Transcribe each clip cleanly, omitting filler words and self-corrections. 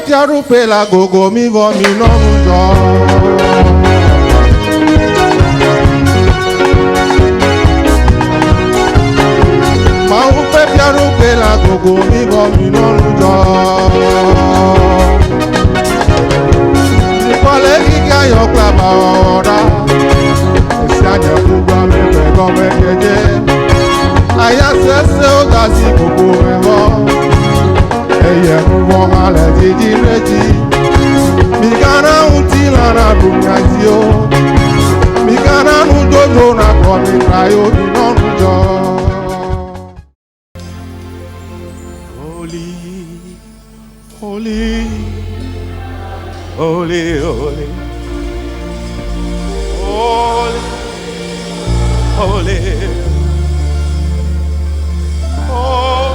tiarupe la gogo mi vo mi nonujo. Maupe tiarupe la gogo mi vo mi nonujo. Nikole kika yo klaba ora. Esianya kubwa me pego me keje. Aya sese o gazi gogo me vo. Eye nuvo hale jiji reji. Migana utila na dunyazio. Migana nudodo na komi krayo inonujo. Holy, holy, holy, holy, holy, holy.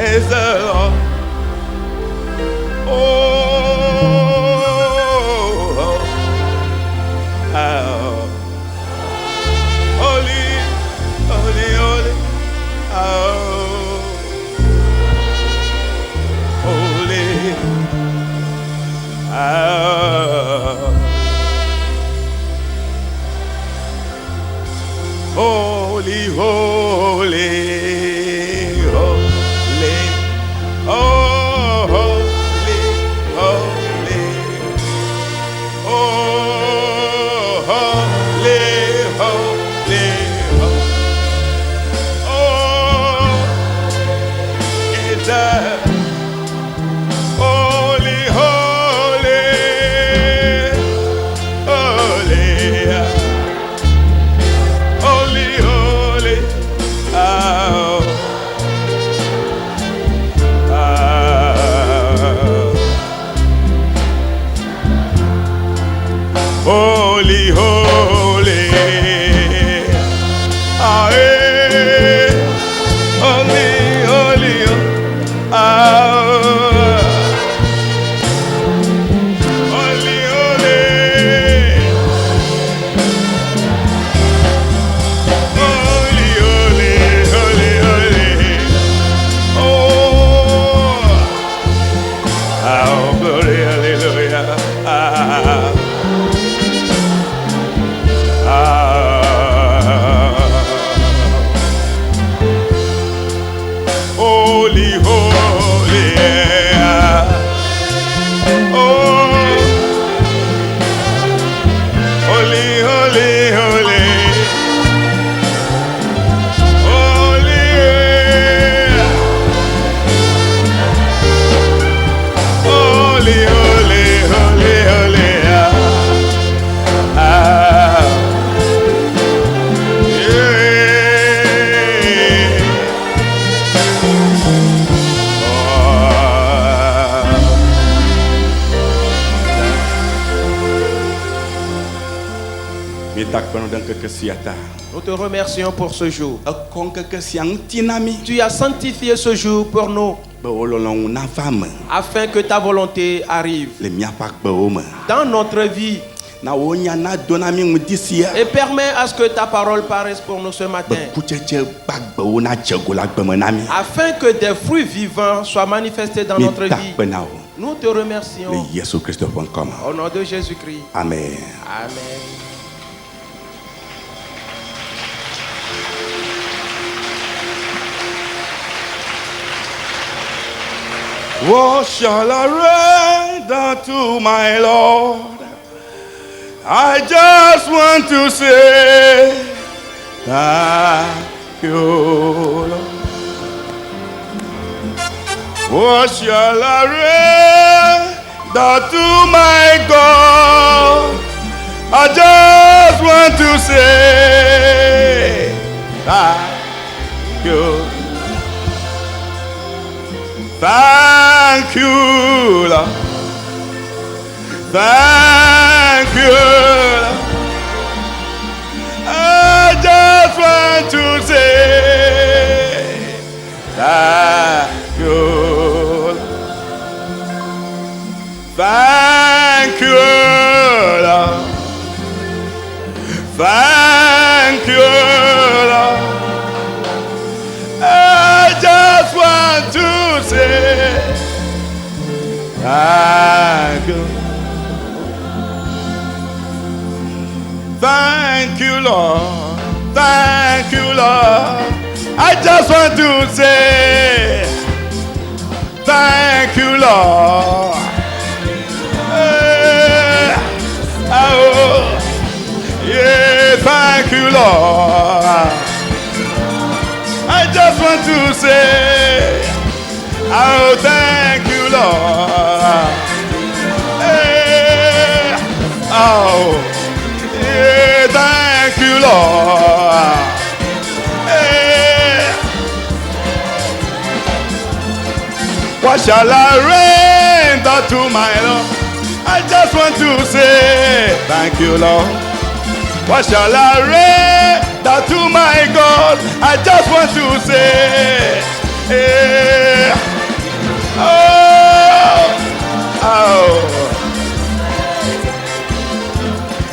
Is the Lord. Oh, holy, holy, holy, holy, holy, holy. Holy, holy, ah, holy, holy, ah, holy, holy, holy, holy, holy, holy, oh, glory, hallelujah, holy, holy, oh, holy, holy, holy, holy, holy, holy, holy, holy, Nous te remercions pour ce jour. Tu as sanctifié ce jour pour nous afin que ta volonté arrive dans notre vie et permets à ce que ta parole paraisse pour nous ce matin afin que des fruits vivants soient manifestés dans notre vie. Nous te remercions au nom de Jésus-Christ. Amen. Amen. What shall I render to my Lord? I just want to say thank you, Lord. What shall I render to my God? I just want to say thank you. Thank you, Lord. Thank you, Lord. I just want to say thank you, Lord. Thank you, Lord. Thank you, Lord. I just want to say I just want to say thank you, Lord. Oh, yeah, thank you, Lord. I just want to say, oh, thank you, Lord. Hey, oh, yeah, thank you, Lord. Hey. What shall I render to my Lord? I just want to say, thank you, Lord. What shall I render to my God? I just want to say, hey, oh, oh,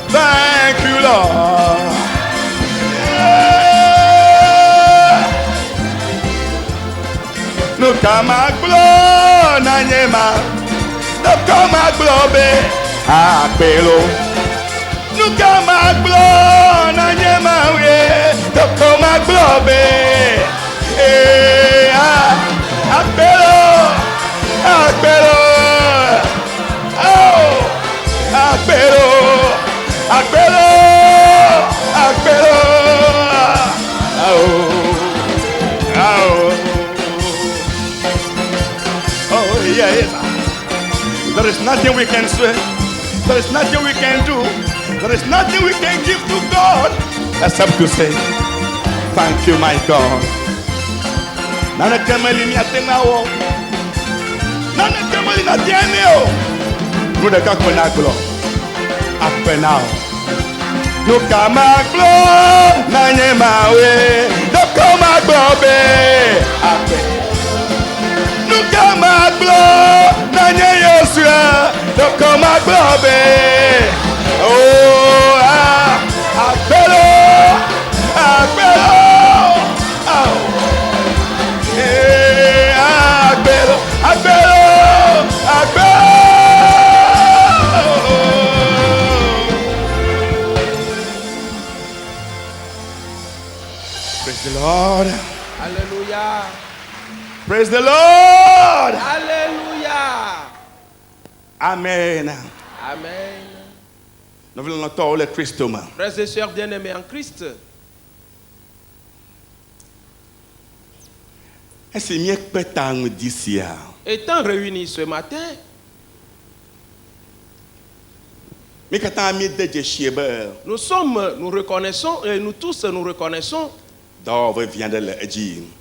thank you, Lord. Yeah. Look at my blood, Nanyema. Look at my blood, Apelo. Look at my blood, Nanyema. Look at my blood, Apelo. Apelo. Oh, Apelo. Apelo. Apelo. Oh, oh. Oh, yes. There is nothing we can say. There is nothing we can do. There is nothing we can give to God except to say, thank you, my God. Nana kamali ni atenao. Nana kamali na tieneo. Nuda kakona glo. Apenao. Nuka maglo na nyemawe. Nuka maglo be. Ape. Nuka maglo na nyeyosua. Nuka maglo be. Oh, apelo, apelo, oh, apelo, apelo, apelo. Praise the Lord. Alléluia. Praise the Lord. Alléluia. Amen. Amen. Nous voulons entendre le Christ. Frères et sœurs bien-aimés en Christ, étant réunis ce matin, nous reconnaissons, et nous tous nous reconnaissons,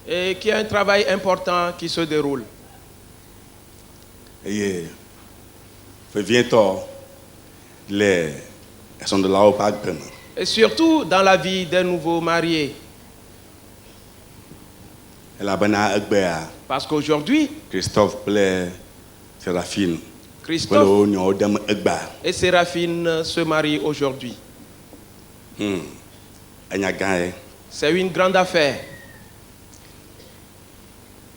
et qu'il y a un travail important qui se déroule. Et surtout dans la vie des nouveaux mariés. Parce qu'aujourd'hui, Christophe Séraphine et Séraphine se marient aujourd'hui. C'est une grande affaire.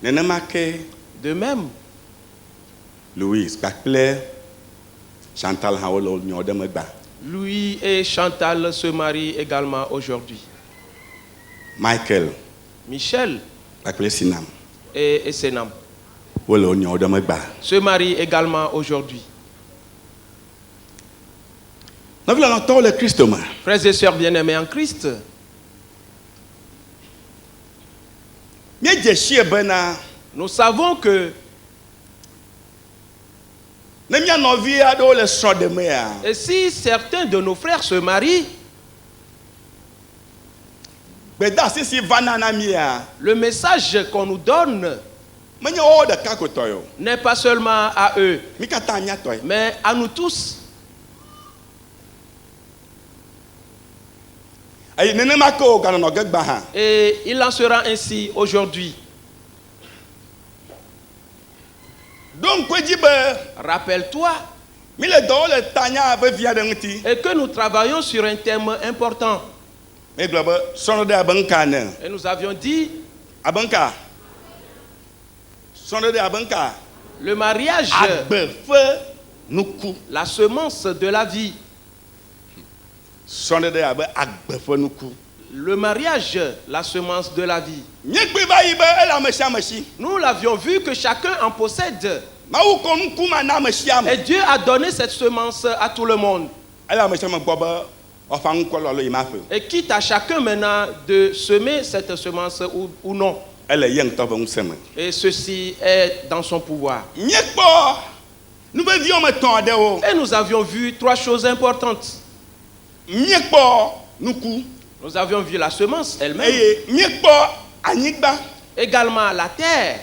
De même, Louis et Chantal se marient également aujourd'hui. Michel et Sénam se marient également aujourd'hui. Frères et sœurs bien-aimés en Christ, nous savons que et si certains de nos frères se marient, le message qu'on nous donne n'est pas seulement à eux, mais à nous tous. Et il en sera ainsi aujourd'hui. Rappelle-toi et que nous travaillons sur un thème important. Et nous avions dit le mariage, la semence de la vie. le mariage, la semence de la vie. Nous l'avions vu que chacun en possède. Et Dieu a donné cette semence à tout le monde. Et quitte à chacun maintenant de semer cette semence ou non. Et ceci est dans son pouvoir. Et nous avions vu 3 choses importantes. Nous avions vu la semence elle-même. Également la terre.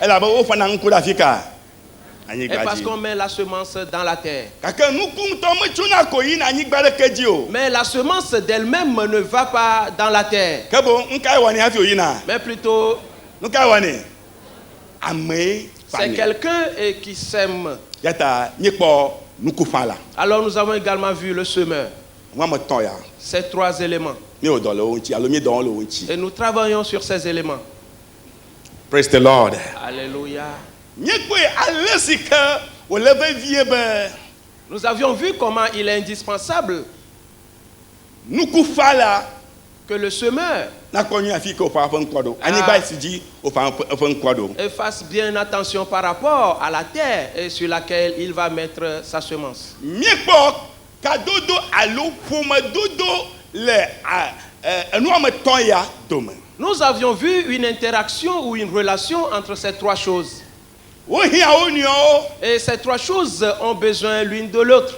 Et parce qu'on met la semence dans la terre. Mais la semence d'elle-même ne va pas dans la terre. Mais plutôt, c'est quelqu'un qui sème. Alors nous avons également vu le semeur. Ces 3 éléments. Et nous travaillons sur ces éléments. Praise the Lord. Alléluia. Nous avions vu comment il est indispensable que le semeur fasse bien attention par rapport à la terre et sur laquelle il va mettre sa semence. Nous avions vu une interaction ou une relation entre ces 3 choses. Et ces 3 choses ont besoin l'une de l'autre.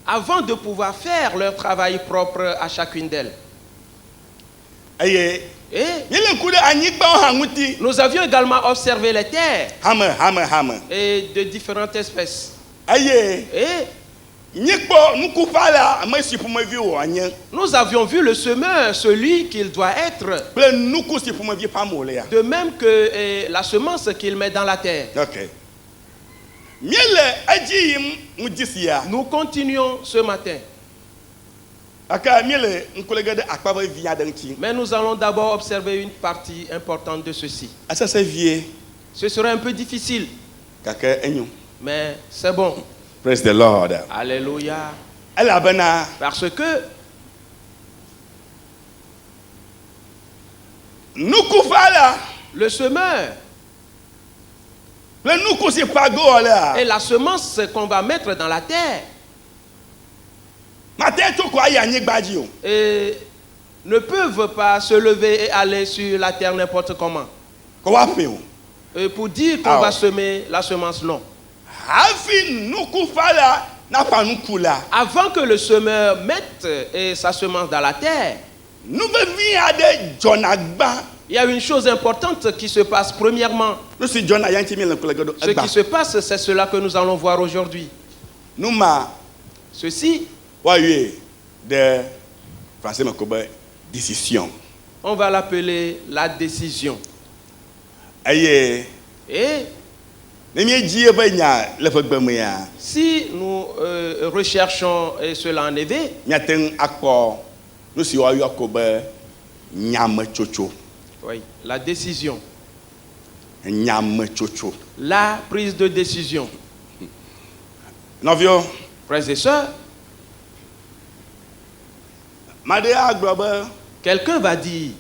Avant de pouvoir faire leur travail propre à chacune d'elles. Et nous avions également observé les terres et de différentes espèces. Et nous avions vu le semeur, celui qu'il doit être, de même que la semence qu'il met dans la terre. Nous continuons ce matin. Mais nous allons d'abord observer une partie importante de ceci. Ce sera un peu difficile, mais c'est bon. Praise the Lord. Alléluia. Parce que le semeur et la semence qu'on va mettre dans la terre et ne peuvent pas se lever et aller sur la terre n'importe comment. Et pour dire qu'on va semer la semence, non. Avant que le semeur mette sa semence dans la terre, il y a une chose importante qui se passe premièrement. Ce qui se passe, c'est cela que nous allons voir aujourd'hui. Ceci, on va l'appeler la décision. Et si nous recherchons cela en éveil, oui, la décision. La prise de décision. Frères et sœurs, quelqu'un va dire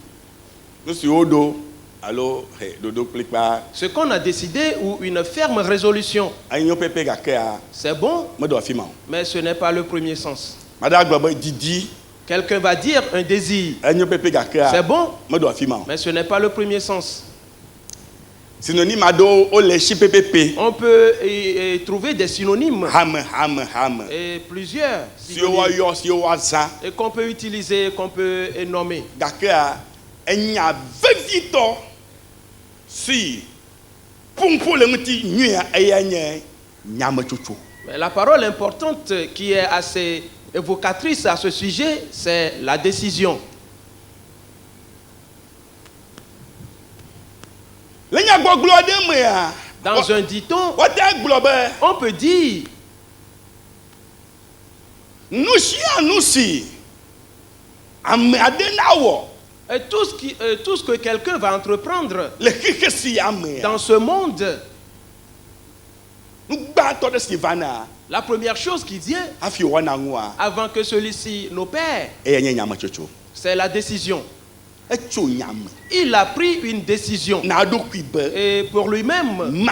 ce qu'on a décidé ou une ferme résolution. C'est bon, mais ce n'est pas le premier sens. Quelqu'un va dire un désir. C'est bon, mais ce n'est pas le premier sens. On peut y trouver des synonymes. Et plusieurs synonymes. Et qu'on peut utiliser, qu'on peut nommer. Mais la parole importante qui est assez évocatrice à ce sujet, c'est la décision. Dans un dicton, on peut dire et tout ce que quelqu'un va entreprendre dans ce monde La première chose qui vient avant que celui-ci n'opère, c'est la décision. Il a pris une décision et pour lui-même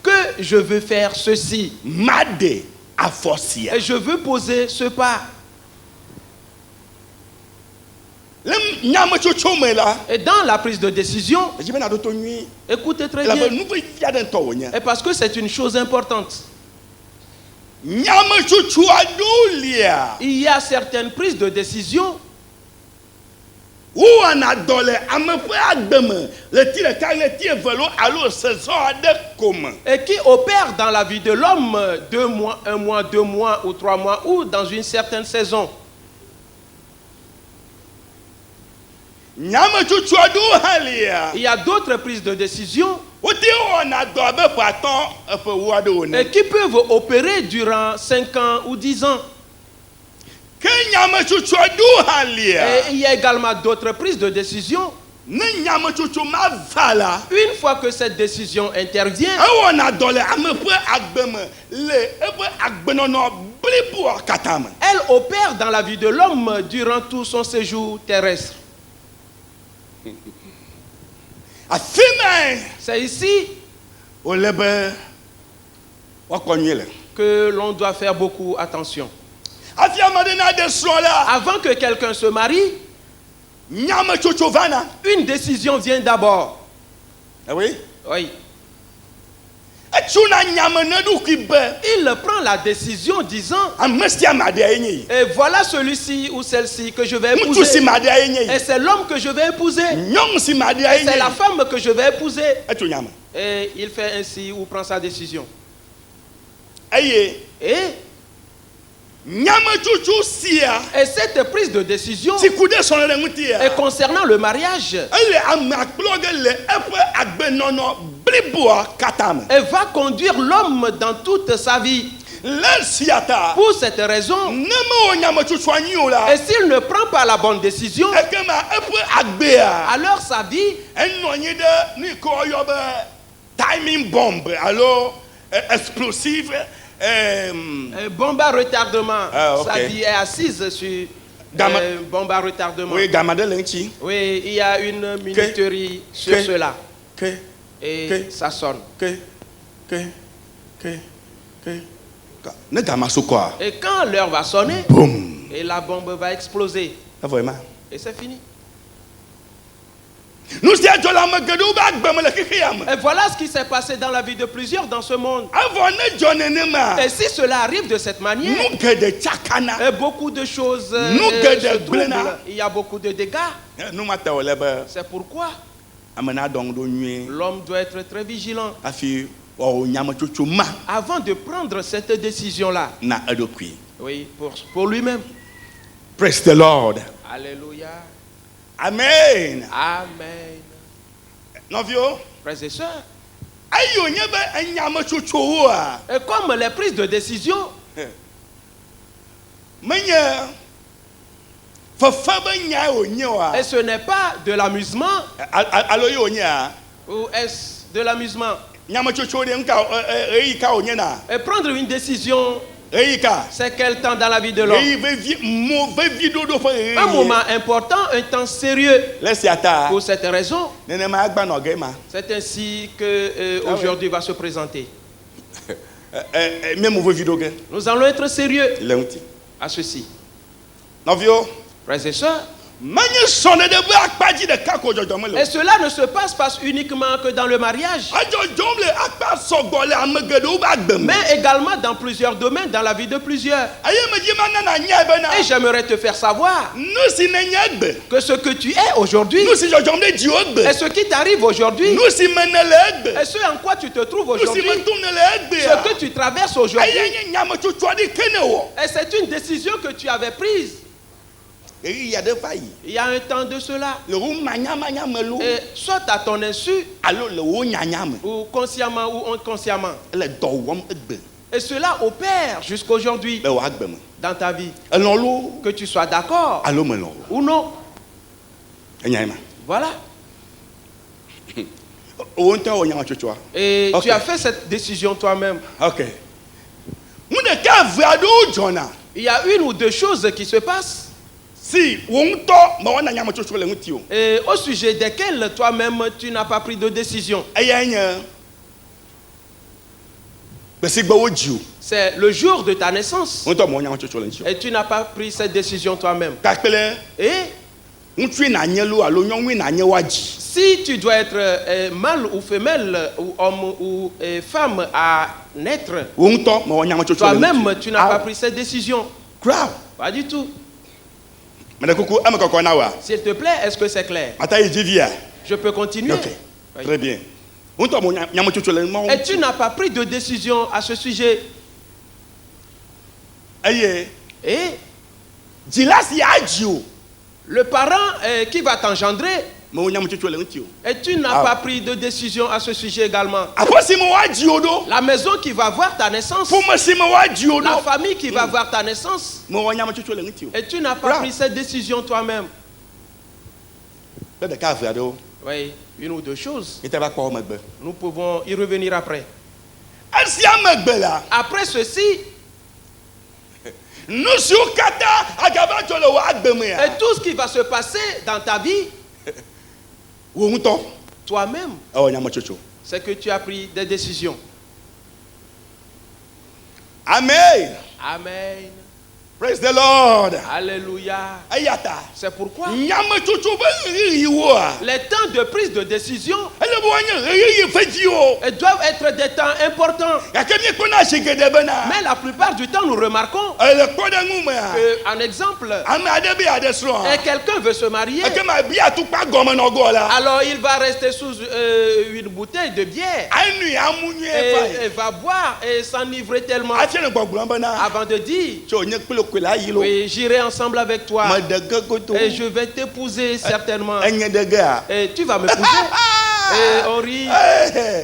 que je veux faire ceci et je veux poser ce pas. Et dans la prise de décision, écoutez très bien, et parce que c'est une chose importante. Il y a certaines prises de décision et qui opèrent dans la vie de l'homme 2 mois, 1 mois, 2 mois ou 3 mois ou dans une certaine saison. Il y a d'autres prises de décision et qui peuvent opérer durant 5 ans ou 10 ans. Et il y a également d'autres prises de décision. Une fois que cette décision intervient, elle opère dans la vie de l'homme durant tout son séjour terrestre. C'est ici que l'on doit faire beaucoup attention. Avant que quelqu'un se marie, une décision vient d'abord. Oui. Oui. Il prend la décision disant, et voilà celui-ci ou celle-ci que je vais épouser. Et c'est l'homme que je vais épouser. C'est la femme que je vais épouser. Et il fait ainsi ou prend sa décision. Et cette prise de décision est concernant le mariage. Elle va conduire l'homme dans toute sa vie. Pour cette raison, et s'il ne prend pas la bonne décision, alors sa vie timing bomb, alors explosive. Bombe à retardement. Sa vie est assise sur bombe à retardement. Oui, il y a une minuterie sur cela. Et ça sonne. Et quand l'heure va sonner, boum, et la bombe va exploser. Et c'est fini. Et voilà ce qui s'est passé dans la vie de plusieurs dans ce monde. Et si cela arrive de cette manière, et beaucoup de choses se troublent, il y a beaucoup de dégâts. C'est pourquoi l'homme doit être très vigilant avant de prendre cette décision-là. Oui, pour lui-même. Praise the Lord. Alléluia. Amen. Amen. Novio, frères et sœurs, et comme les prises de décision, et ce n'est pas de l'amusement, ou est-ce de l'amusement? Et prendre une décision, c'est quel temps dans la vie de l'homme? Un moment important, un temps sérieux. Pour cette raison, c'est ainsi que aujourd'hui va se présenter. Nous allons être sérieux à ceci. Frères et sœurs, et cela ne se passe pas uniquement que dans le mariage, mais également dans plusieurs domaines, dans la vie de plusieurs. Et j'aimerais te faire savoir que ce que tu es aujourd'hui, et ce qui t'arrive aujourd'hui, et ce en quoi tu te trouves aujourd'hui, ce que tu traverses aujourd'hui, et c'est une décision que tu avais prise. Il y a un temps de cela. Et soit à ton insu, ou consciemment ou inconsciemment. Et cela opère jusqu'aujourd'hui dans ta vie. Que tu sois d'accord ou non. Voilà. Et tu as fait cette décision toi-même. Ok. Il y a une ou deux choses qui se passent. Si, Et au sujet desquelles toi-même tu n'as pas pris de décision. C'est le jour de ta naissance. Et tu n'as pas pris cette décision toi-même. Et si tu dois être mâle ou femelle, ou homme ou femme à naître, toi-même tu n'as pas pris cette décision. Pas du tout. S'il te plaît, est-ce que c'est clair? Je peux continuer? Ok. Oui. Très bien. Et tu n'as pas pris de décision à ce sujet. Et le parent qui va t'engendrer, et tu n'as pas pris de décision à ce sujet également. La maison qui va voir ta naissance, la famille qui va voir ta naissance, et tu n'as pas pris cette décision toi-même. Oui, une ou deux choses. Nous pouvons y revenir après. Après ceci, et tout ce qui va se passer dans ta vie, toi-même, c'est que tu as pris des décisions. Amen. Amen. Praise the Lord. Alléluia. C'est pourquoi Les les temps de prise de décision doivent être des temps importants. Mais la plupart du temps, nous remarquons qu'un exemple, quelqu'un veut se marier, alors il va rester sous une bouteille de bière et va boire et s'enivrer tellement avant de dire: oui, j'irai ensemble avec toi et je vais t'épouser certainement. Et tu vas m'épouser. Et on rit.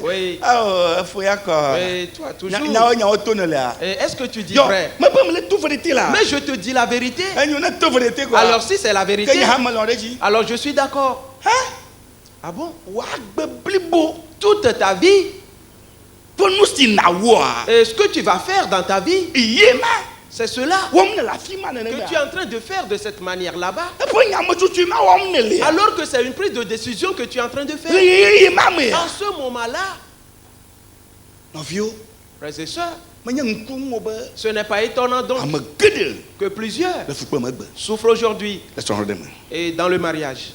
Oui. Oui, toi toujours. Et est-ce que tu dis vrai? Mais je te dis la vérité. Alors si c'est la vérité, alors je suis d'accord. Ah bon? Toute ta vie, et ce que tu vas faire dans ta vie, c'est cela que tu es en train de faire de cette manière là-bas, alors que c'est une prise de décision que tu es en train de faire. En ce moment-là, frères et sœurs, ce n'est pas étonnant donc que plusieurs souffrent aujourd'hui et dans le mariage.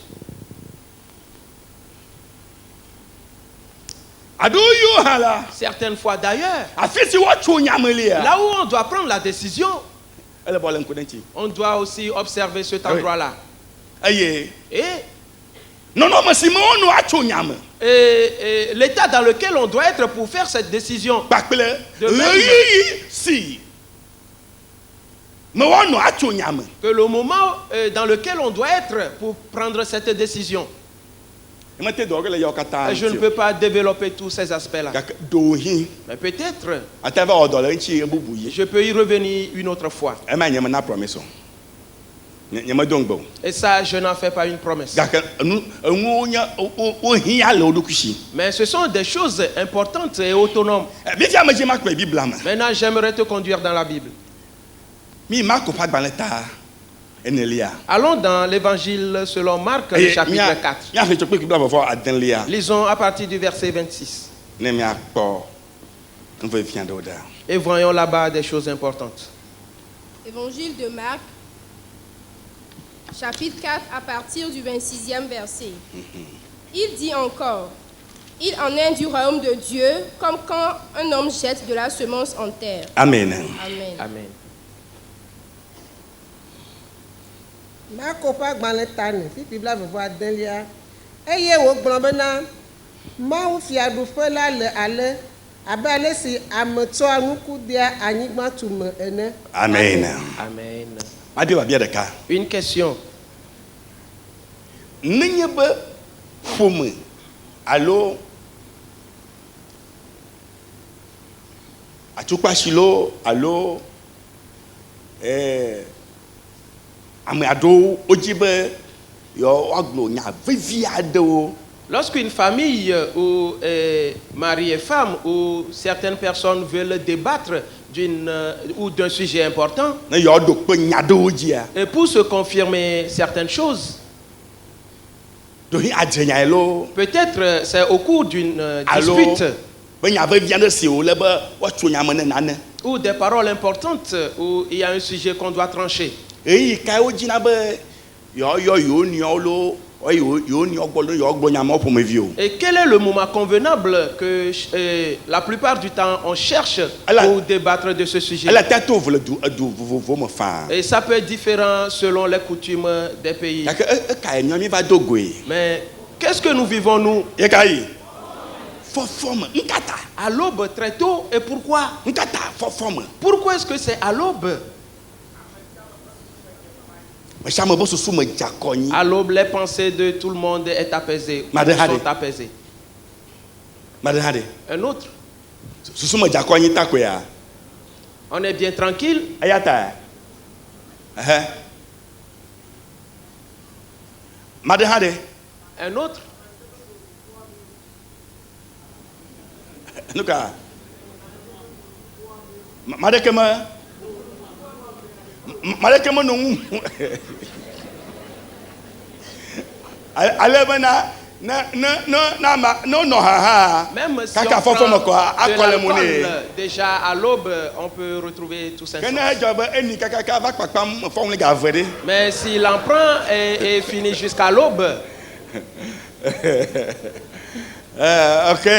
Certaines fois d'ailleurs, là où on doit prendre la décision, on doit aussi observer cet endroit-là. Et l'état dans lequel on doit être pour faire cette décision. Que le moment dans lequel on doit être pour prendre cette décision. Je ne peux pas développer tous ces aspects-là. Mais peut-être, je peux y revenir une autre fois. Et ça, je n'en fais pas une promesse. Mais ce sont des choses importantes et autonomes. Maintenant, j'aimerais te conduire dans la Bible. Allons dans l'évangile selon Marc, le chapitre 4. Lisons à partir du verset 26. Et voyons là-bas des choses importantes. Évangile de Marc, chapitre 4, à partir du 26e verset. Il dit encore: il en est du royaume de Dieu, comme quand un homme jette de la semence en terre. Amen. Amen. Amen. Makopa gbalẽtane fi Biblia vovo adelia eye wo gblɔ bena Mawu fiaɖuƒe la le ale abe ale si ame tsɔa nuku dea anyigba tume ene. Amen. Amen. Une question. Nenye be ƒome alo atukpasilo alo ame aɖewo wodzi be yewoagblɔ nya vevi aɖewo Lorsqu'une famille ou mari et femme ou certaines personnes veulent débattre ou d'un sujet important, et pour se confirmer certaines choses, peut-être c'est au cours d'une dispute ou des paroles importantes où il y a un sujet qu'on doit trancher. Et quel est le moment convenable que la plupart du temps on cherche pour débattre de ce sujet? Et ça peut être différent selon les coutumes des pays. Mais qu'est-ce que nous vivons nous? À l'aube très tôt. Et pourquoi? Pourquoi est-ce que c'est à l'aube? À l'aube, les pensées de tout le monde sont apaisées. Un autre. On est bien tranquille. Un autre. Même si on prend de l'alcool, déjà à l'aube, on peut retrouver tout ça. Mais s'il en prend et finit jusqu'à l'aube. Ok.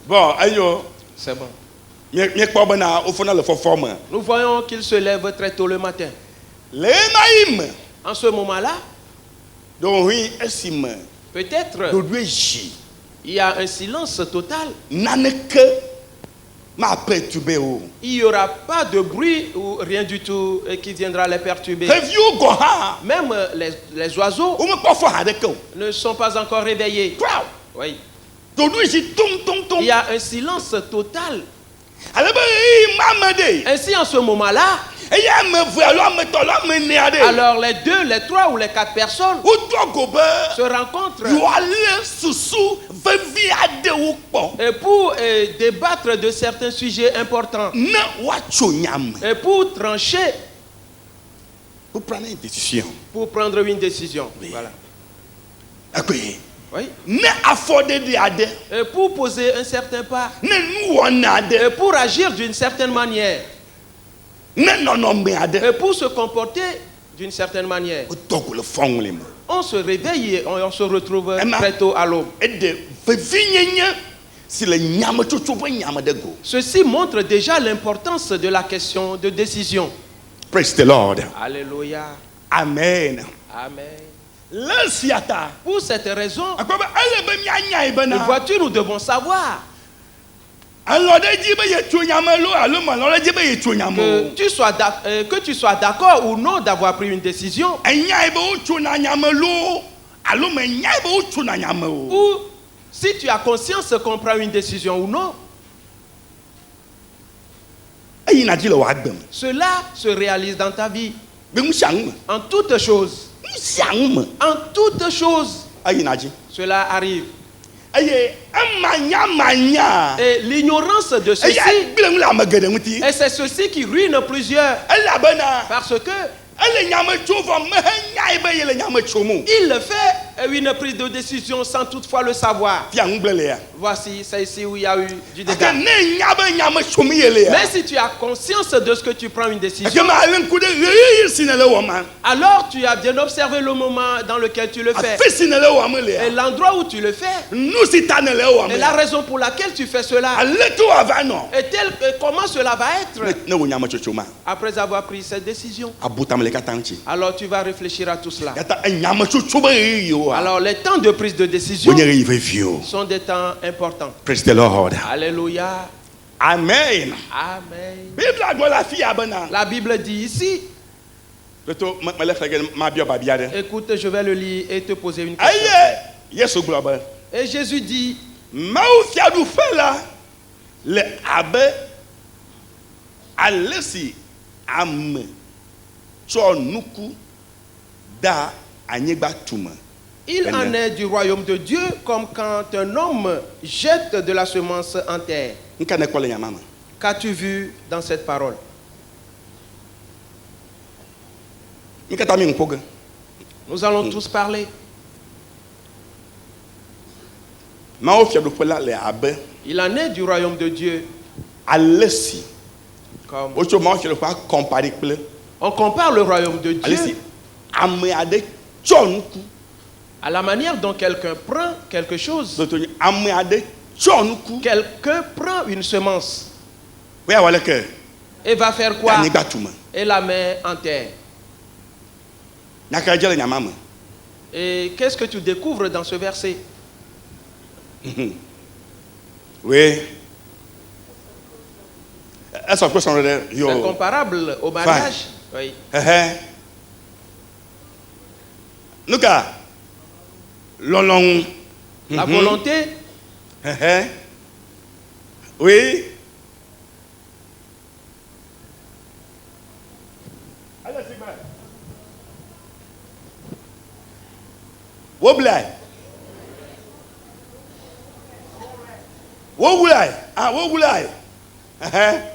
Bon, ayo. C'est bon. Nous voyons qu'il se lève très tôt le matin. En ce moment-là, peut-être il y a un silence total. Il n'y aura pas de bruit ou rien du tout qui viendra les perturber. Même les oiseaux ne sont pas encore réveillés. Oui. Il y a un silence total. Ainsi, en ce moment-là, alors les 2, les 3 ou les 4 personnes se rencontrent et pour débattre de certains sujets importants et pour trancher, pour prendre une décision. Voilà. Oui. Et pour poser un certain pas. Et pour agir d'une certaine manière. Et pour se comporter d'une certaine manière. On se réveille et on se retrouve très tôt à l'aube. Ceci montre déjà l'importance de la question de décision. Praise the Lord. Alléluia. Amen. Amen. Pour cette raison, vois-tu, nous devons savoir que tu sois d'accord ou non d'avoir pris une décision, ou si tu as conscience qu'on prend une décision ou non. Cela se réalise dans ta vie. En toutes choses. En toutes choses, cela arrive. Et l'ignorance de ceci, et c'est ceci qui ruine plusieurs. Parce que il le fait une prise de décision sans toutefois le savoir. Voici, c'est ici où il y a eu du dégât. Mais si tu as conscience de ce que tu prends une décision, alors tu as bien observé le moment dans lequel tu le fais et l'endroit où tu le fais et la raison pour laquelle tu fais cela et comment cela va être après avoir pris cette décision. Alors tu vas réfléchir à tout cela. Alors les temps de prise de décision sont des temps importants. Praise the Lord. Alléluia. Amen. Amen. La Bible dit ici. Écoute, je vais le lire et te poser une question. Et Jésus dit, Il en est du royaume de Dieu comme quand un homme jette de la semence en terre. Qu'as-tu vu dans cette parole? Nous allons tous parler. Il en est du royaume de Dieu. Comme on compare le royaume de Dieu à la manière dont quelqu'un prend quelque chose. Quelqu'un prend une semence et va faire quoi? Et la met en terre. Et qu'est-ce que tu découvres dans ce verset? Oui. C'est comparable au mariage. Oui. La volonté. Oui.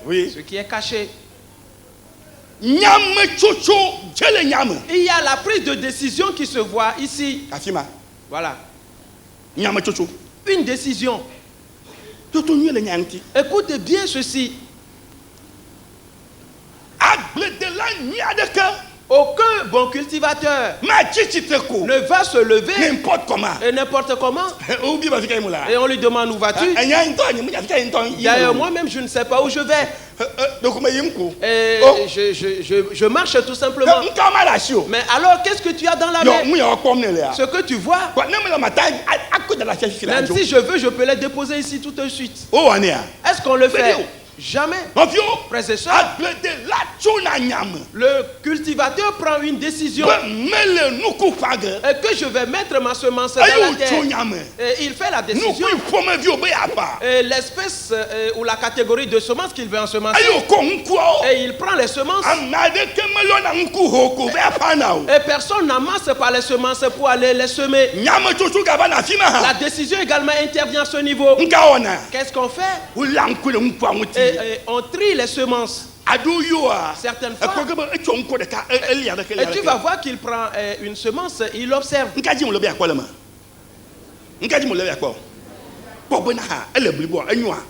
Oui. Ce qui est caché. Il y a la prise de décision qui se voit ici. Voilà. Une décision. Écoutez bien ceci. Aucun bon cultivateur ne va se lever et n'importe comment. Et on lui demande où vas-tu? D'ailleurs, moi-même, je ne sais pas où je vais. Et je marche tout simplement. Mais alors, qu'est-ce que tu as dans la main? Ce que tu vois, même si je veux, je peux les déposer ici tout de suite. Est-ce qu'on le fait? Jamais. Frères et sœurs, le cultivateur prend une décision et que je vais mettre ma semence dans la terre. Et il fait la décision. Et l'espèce ou la catégorie de semences qu'il veut ensemencer. Et il prend les semences. Et personne n'amasse pas les semences pour aller les semer. La décision également intervient à ce niveau. Qu'est-ce qu'on fait? Et on trie les semences. Certaines fois. Et tu vas voir qu'il prend une semence, il observe.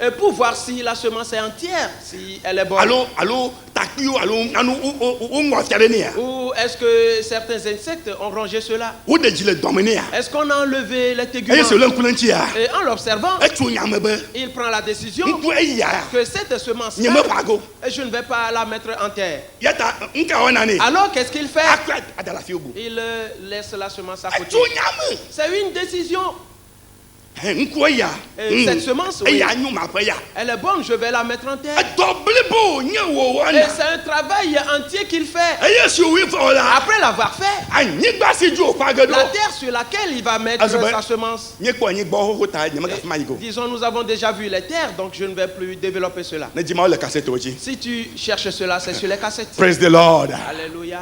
Et pour voir si la semence est entière, si elle est bonne. Ou est-ce que certains insectes ont rongé cela? Est-ce qu'on a enlevé les téguments? Et en l'observant, il prend la décision que cette semence, je ne vais pas la mettre en terre. Alors qu'est-ce qu'il fait? Il laisse la semence à côté. C'est une décision. Et cette semence, oui, elle est bonne, je vais la mettre en terre. Et c'est un travail entier qu'il fait. Après l'avoir fait, la terre sur laquelle il va mettre sa semence. Disons, nous avons déjà vu les terres, donc je ne vais plus développer cela. Si tu cherches cela, c'est sur les cassettes. Praise the Lord. Alléluia.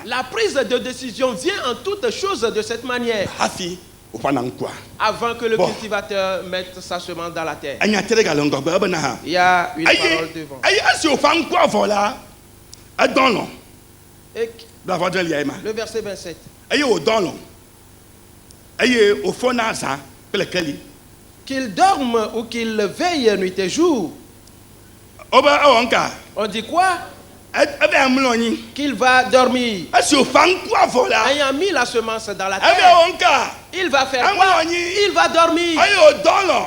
La prise de décision vient en toutes choses de cette manière. Avant que le cultivateur mette sa semence dans la terre. Il y a une parole devant. Et le verset 27. Qu'il dorme ou qu'il veille nuit et jour. On dit quoi? Qu'il va dormir. Ayant mis la semence dans la terre, il va faire quoi? Il va dormir.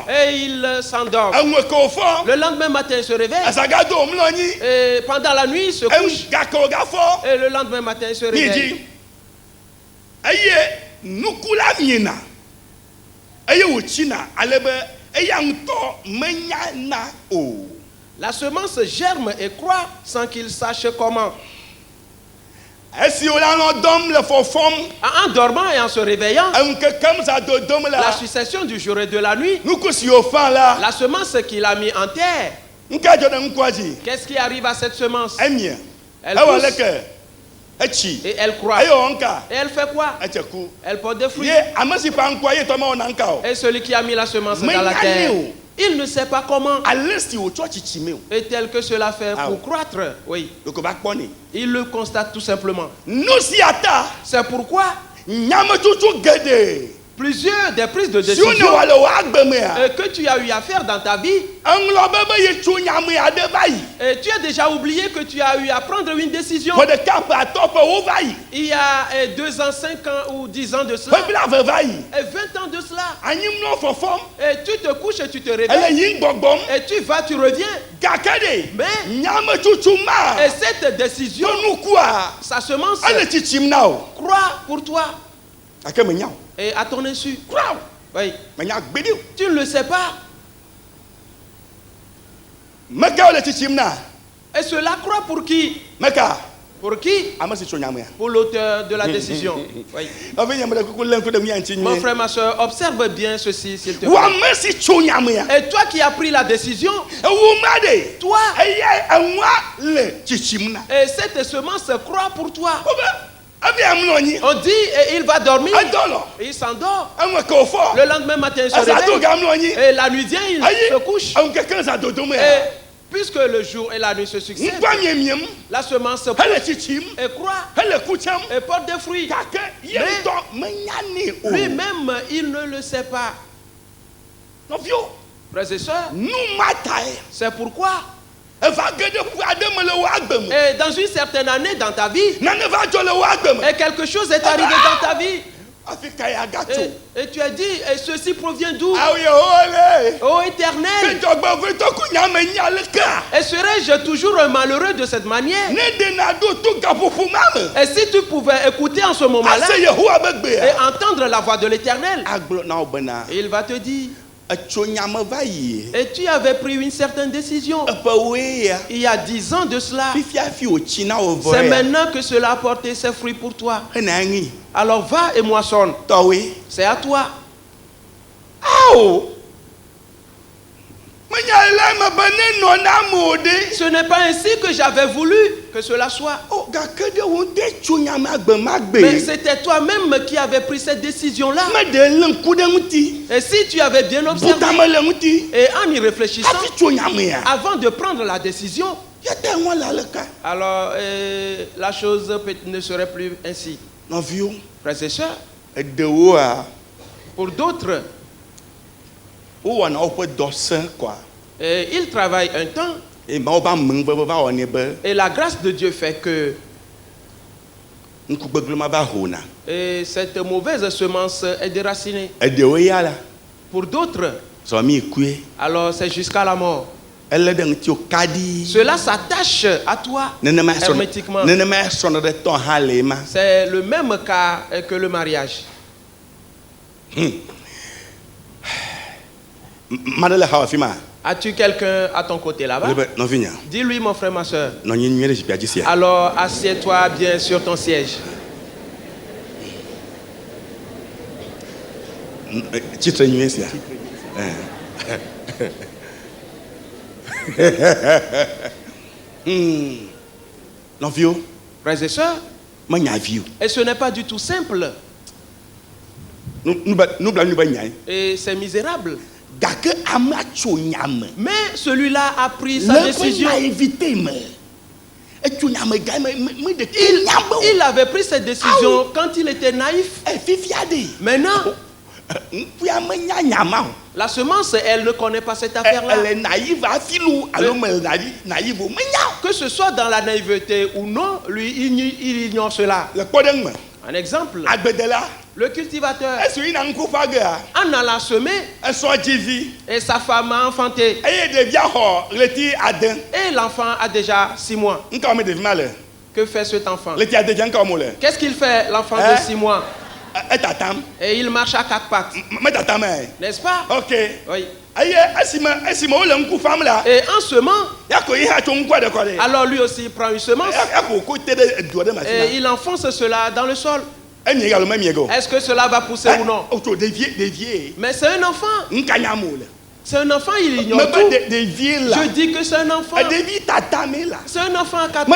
Et il s'endort. Le lendemain matin, il se réveille. Et pendant la nuit, il se couche. Et le lendemain matin, il se réveille. La semence germe et croît sans qu'il sache comment. En dormant et en se réveillant, la succession du jour et de la nuit, la semence qu'il a mis en terre, qu'est-ce qui arrive à cette semence? Elle pousse. Et elle croit. Et elle fait quoi? Elle porte des fruits. Et celui qui a mis la semence dans la terre, il ne sait pas comment. Et tel que cela fait pour croître. Oui. Il le constate tout simplement. C'est pourquoi plusieurs des prises de décision que tu as eu à faire dans ta vie, et tu as déjà oublié que tu as eu à prendre une décision il y a 2 ans, 5 ans ou 10 ans de cela, et 20 ans de cela, et tu te couches et tu te réveilles, et tu vas, tu reviens, mais et cette décision, sa semence croit pour toi et à ton insu. Oui. Tu ne le sais pas. Et cela croit pour qui? Pour qui? Pour l'auteur de la décision. Oui. Mon frère, ma soeur, observe bien ceci, s'il te plaît. Et toi qui as pris la décision, toi, et cette semence croit pour toi. On dit et il va dormir. Et il s'endort. Le lendemain matin, il se réveille. Et la nuit vient, il se couche. Et puisque le jour et la nuit se succèdent, la semence pousse et croît et porte des fruits. Mais lui-même, il ne le sait pas. Frères et sœurs, c'est pourquoi et dans une certaine année dans ta vie, et quelque chose est arrivé dans ta vie. Et tu as dit, et ceci provient d'où? Ô Éternel, et serais-je toujours un malheureux de cette manière? Et si tu pouvais écouter en ce moment-là et entendre la voix de l'Éternel, il va te dire, et tu avais pris une certaine décision il y a 10 ans de cela. C'est maintenant que cela a porté ses fruits pour toi. Alors va et moissonne. C'est à toi. Ce n'est pas ainsi que j'avais voulu que cela soit. Mais c'était toi-même qui avais pris cette décision-là. Et si tu avais bien observé et en y réfléchissant avant de prendre la décision, alors la chose ne serait plus ainsi. Frères et sœurs, pour d'autres, il travaille un temps et la grâce de Dieu fait que et cette mauvaise semence est déracinée. Pour d'autres, alors c'est jusqu'à la mort. Cela s'attache à toi hermétiquement. C'est le même cas que le mariage. As-tu quelqu'un à ton côté là-bas? Dis-lui, mon frère, ma soeur. Alors assieds-toi bien sur ton siège. Frères et sœurs, et ce n'est pas du tout simple. Et c'est misérable. Mais celui-là a pris sa décision. Il avait pris cette décision quand il était naïf. Maintenant, la semence, elle ne connaît pas cette affaire-là. Que ce soit dans la naïveté ou non, lui, il ignore cela. Un exemple, le cultivateur en allant semer, et sa femme a enfanté. Et l'enfant a déjà 6 mois. Que fait cet enfant? Qu'est-ce qu'il fait, l'enfant de 6 mois? Et il marche à 4 pattes. N'est-ce pas? Ok. Oui. Et en semant, alors lui aussi prend une semence et il enfonce cela dans le sol. Est-ce que cela va pousser ou non? Mais c'est un enfant. C'est un enfant, il ignore tout. Je dis que c'est un enfant. C'est un enfant à 4 ans.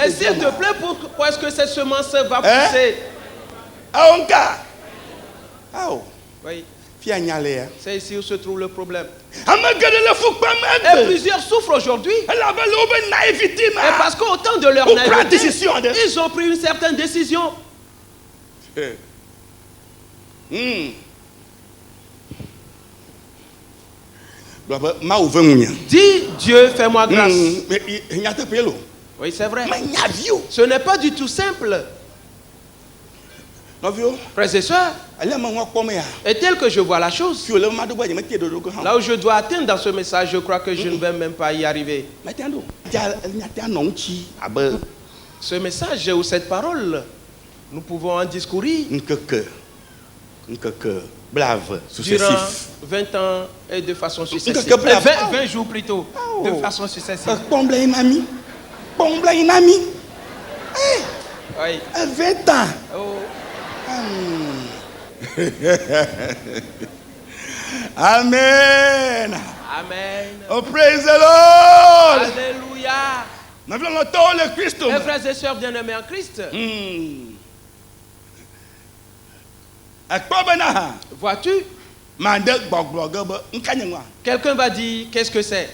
Et s'il te plaît, pourquoi est-ce que cette semence va pousser? Oui. C'est ici où se trouve le problème. Et plusieurs souffrent aujourd'hui. Et parce qu'au temps de leur naïveté, ils ont pris une certaine décision. Dis Dieu, fais-moi grâce. Oui, c'est vrai. Ce n'est pas du tout simple. Frères et sœurs, et tel que je vois la chose, là où je dois atteindre dans ce message, je crois que je ne vais même pas y arriver. Ce message ou cette parole, nous pouvons en discourir durant 20 ans et de façon successive. 20 jours plutôt, de façon successive. Oui. 20 ans. Oh. Amen. Amen. Oh, praise the Lord. Alléluia. Mes frères et sœurs bien-aimés en Christ. Vois-tu? Quelqu'un va dire, qu'est-ce que c'est?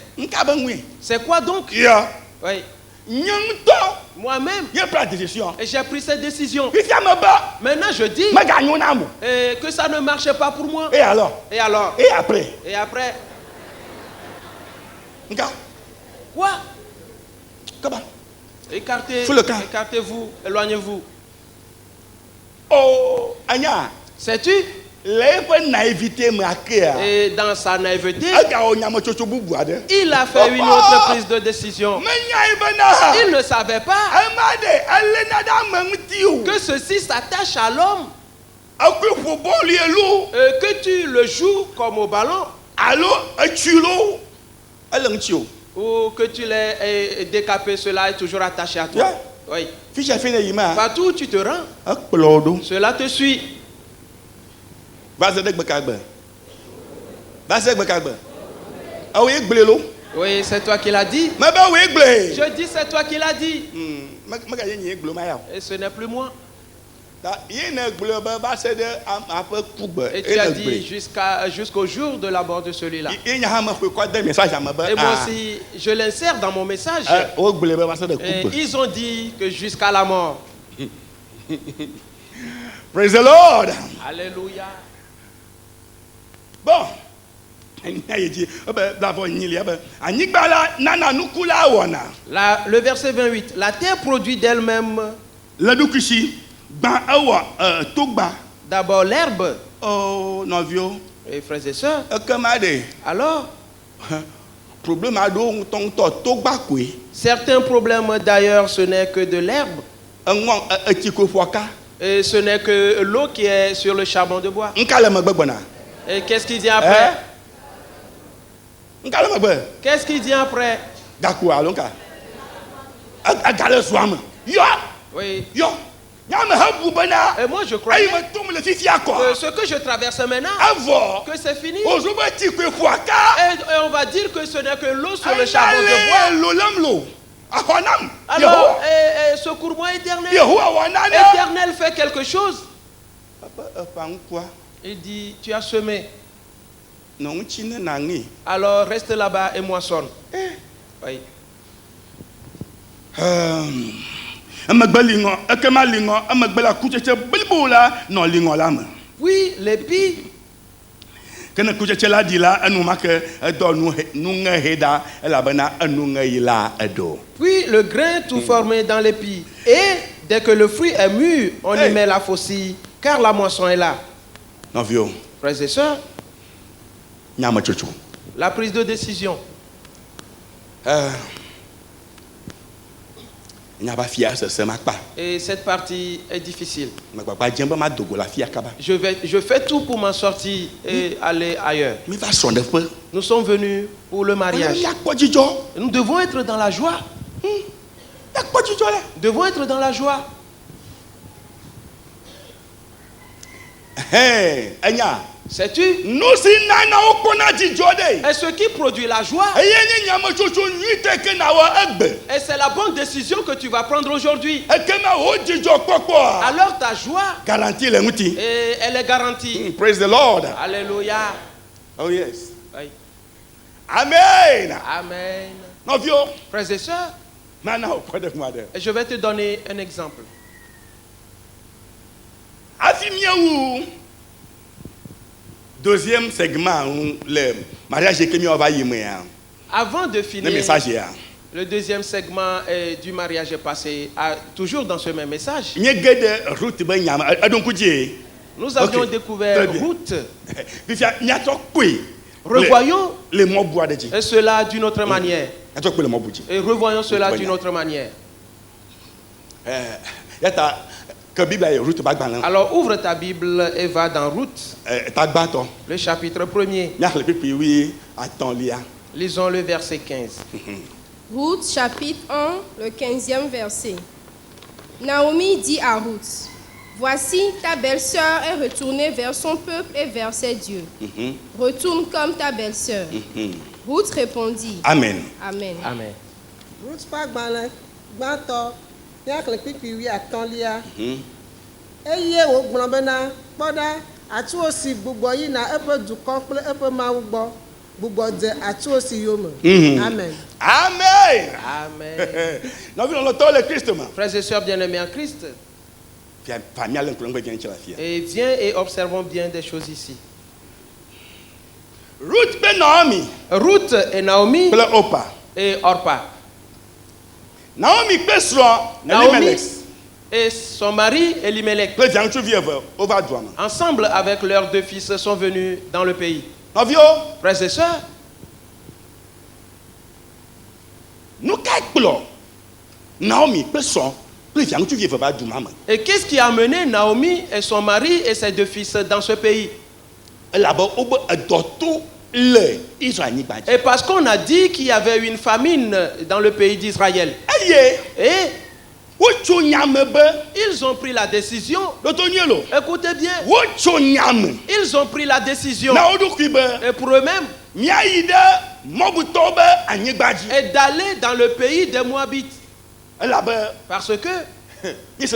C'est quoi donc? Oui. Moi-même, et j'ai pris cette décision. Maintenant, je dis que ça ne marchait pas pour moi. Et alors? Et alors? Et après? Et après? Quoi? Écartez-vous, éloignez-vous. Oh, Anya. Sais-tu? Et dans sa naïveté, il a fait une autre prise de décision. Il ne savait pas que ceci s'attache à l'homme. Que tu le joues comme au ballon. Ou que tu l'aies décapé, cela est toujours attaché à toi. Oui. Partout où tu te rends, cela te suit. Oui, c'est toi qui l'as dit. Je dis c'est toi qui l'as dit. Et ce n'est plus moi. Et tu as dit jusqu'au jour de la mort de celui-là. Et moi aussi, je l'insère dans mon message. Et ils ont dit que jusqu'à la mort. Praise the Lord. Alléluia. Bon. Le verset 28. La terre produit d'elle-même d'abord l'herbe. Oh, novio. Et frères et sœurs. Alors, certains problèmes d'ailleurs, ce n'est que de l'herbe. Et ce n'est que l'eau qui est sur le charbon de bois. Et qu'est-ce qu'il dit après? Qu'est-ce qu'il dit après? Oui. Et moi je crois que ce que je traverse maintenant, que c'est fini. Et on va dire que ce n'est que l'eau sur le charbon de bois. Alors, secours-moi éternel. Éternel fait quelque chose. Il dit, tu as semé. Alors reste là-bas et moissonne. Oui. Oui, l'épi. Puis le grain tout formé dans l'épi. Et dès que le fruit est mûr, on y met la faucille, car la moisson est là. Frères et sœurs, la prise de décision. Et cette partie est difficile. Je fais tout pour m'en sortir et aller ailleurs. Nous sommes venus pour le mariage. Nous devons être dans la joie. Nous devons être dans la joie. Sais-tu? Et ce qui produit la joie, et c'est la bonne décision que tu vas prendre aujourd'hui. Alors ta joie, et elle est garantie. Praise the Lord. Alléluia. Oh yes. Oui. Amen. Amen. Novio. Frères et sœurs, Maintenant, et je vais te donner un exemple. Deuxième segment, le mariage est Avant de le finir, message. le deuxième segment du mariage est passé toujours dans ce même message. Nous avions découvert Ruth. Revoyons cela d'une autre manière. Et revoyons cela d'une autre manière. Alors ouvre ta Bible et va dans Ruth, le chapitre 1er. Lisons le verset 15. Ruth chapitre 1, le 15e verset. Naomi dit à Ruth, voici ta belle-sœur est retournée vers son peuple et vers ses dieux. Retourne comme ta belle-sœur. Ruth répondit, Amen. Amen. Amen. Ruth pa gbalẽ gbãtɔ míaxlẽ kpikpi atɔ̃lia eye wògblɔ bena kpɔ ɖa atuwo si gbugbɔ yina eƒe dukɔ kple eƒe mawu gbɔ gbugbɔ dze atuwo si yome. Amen. Amen. Amen. Frères et sœurs bien-aimés en Christ, et viens et observons bien des choses ici. Ruth et Naomi et Orpa. Naomi et son mari Elimelech, ensemble avec leurs deux fils, sont venus dans le pays. Frères et sœurs, et qu'est-ce qui a amené Naomi et son mari et ses deux fils dans ce pays? Et parce qu'on a dit qu'il y avait une famine dans le pays d'Israël. Et ils ont pris la décision. Écoutez bien. Ils ont pris la décision. Et pour eux-mêmes. Et d'aller dans le pays des Moabites. Parce que et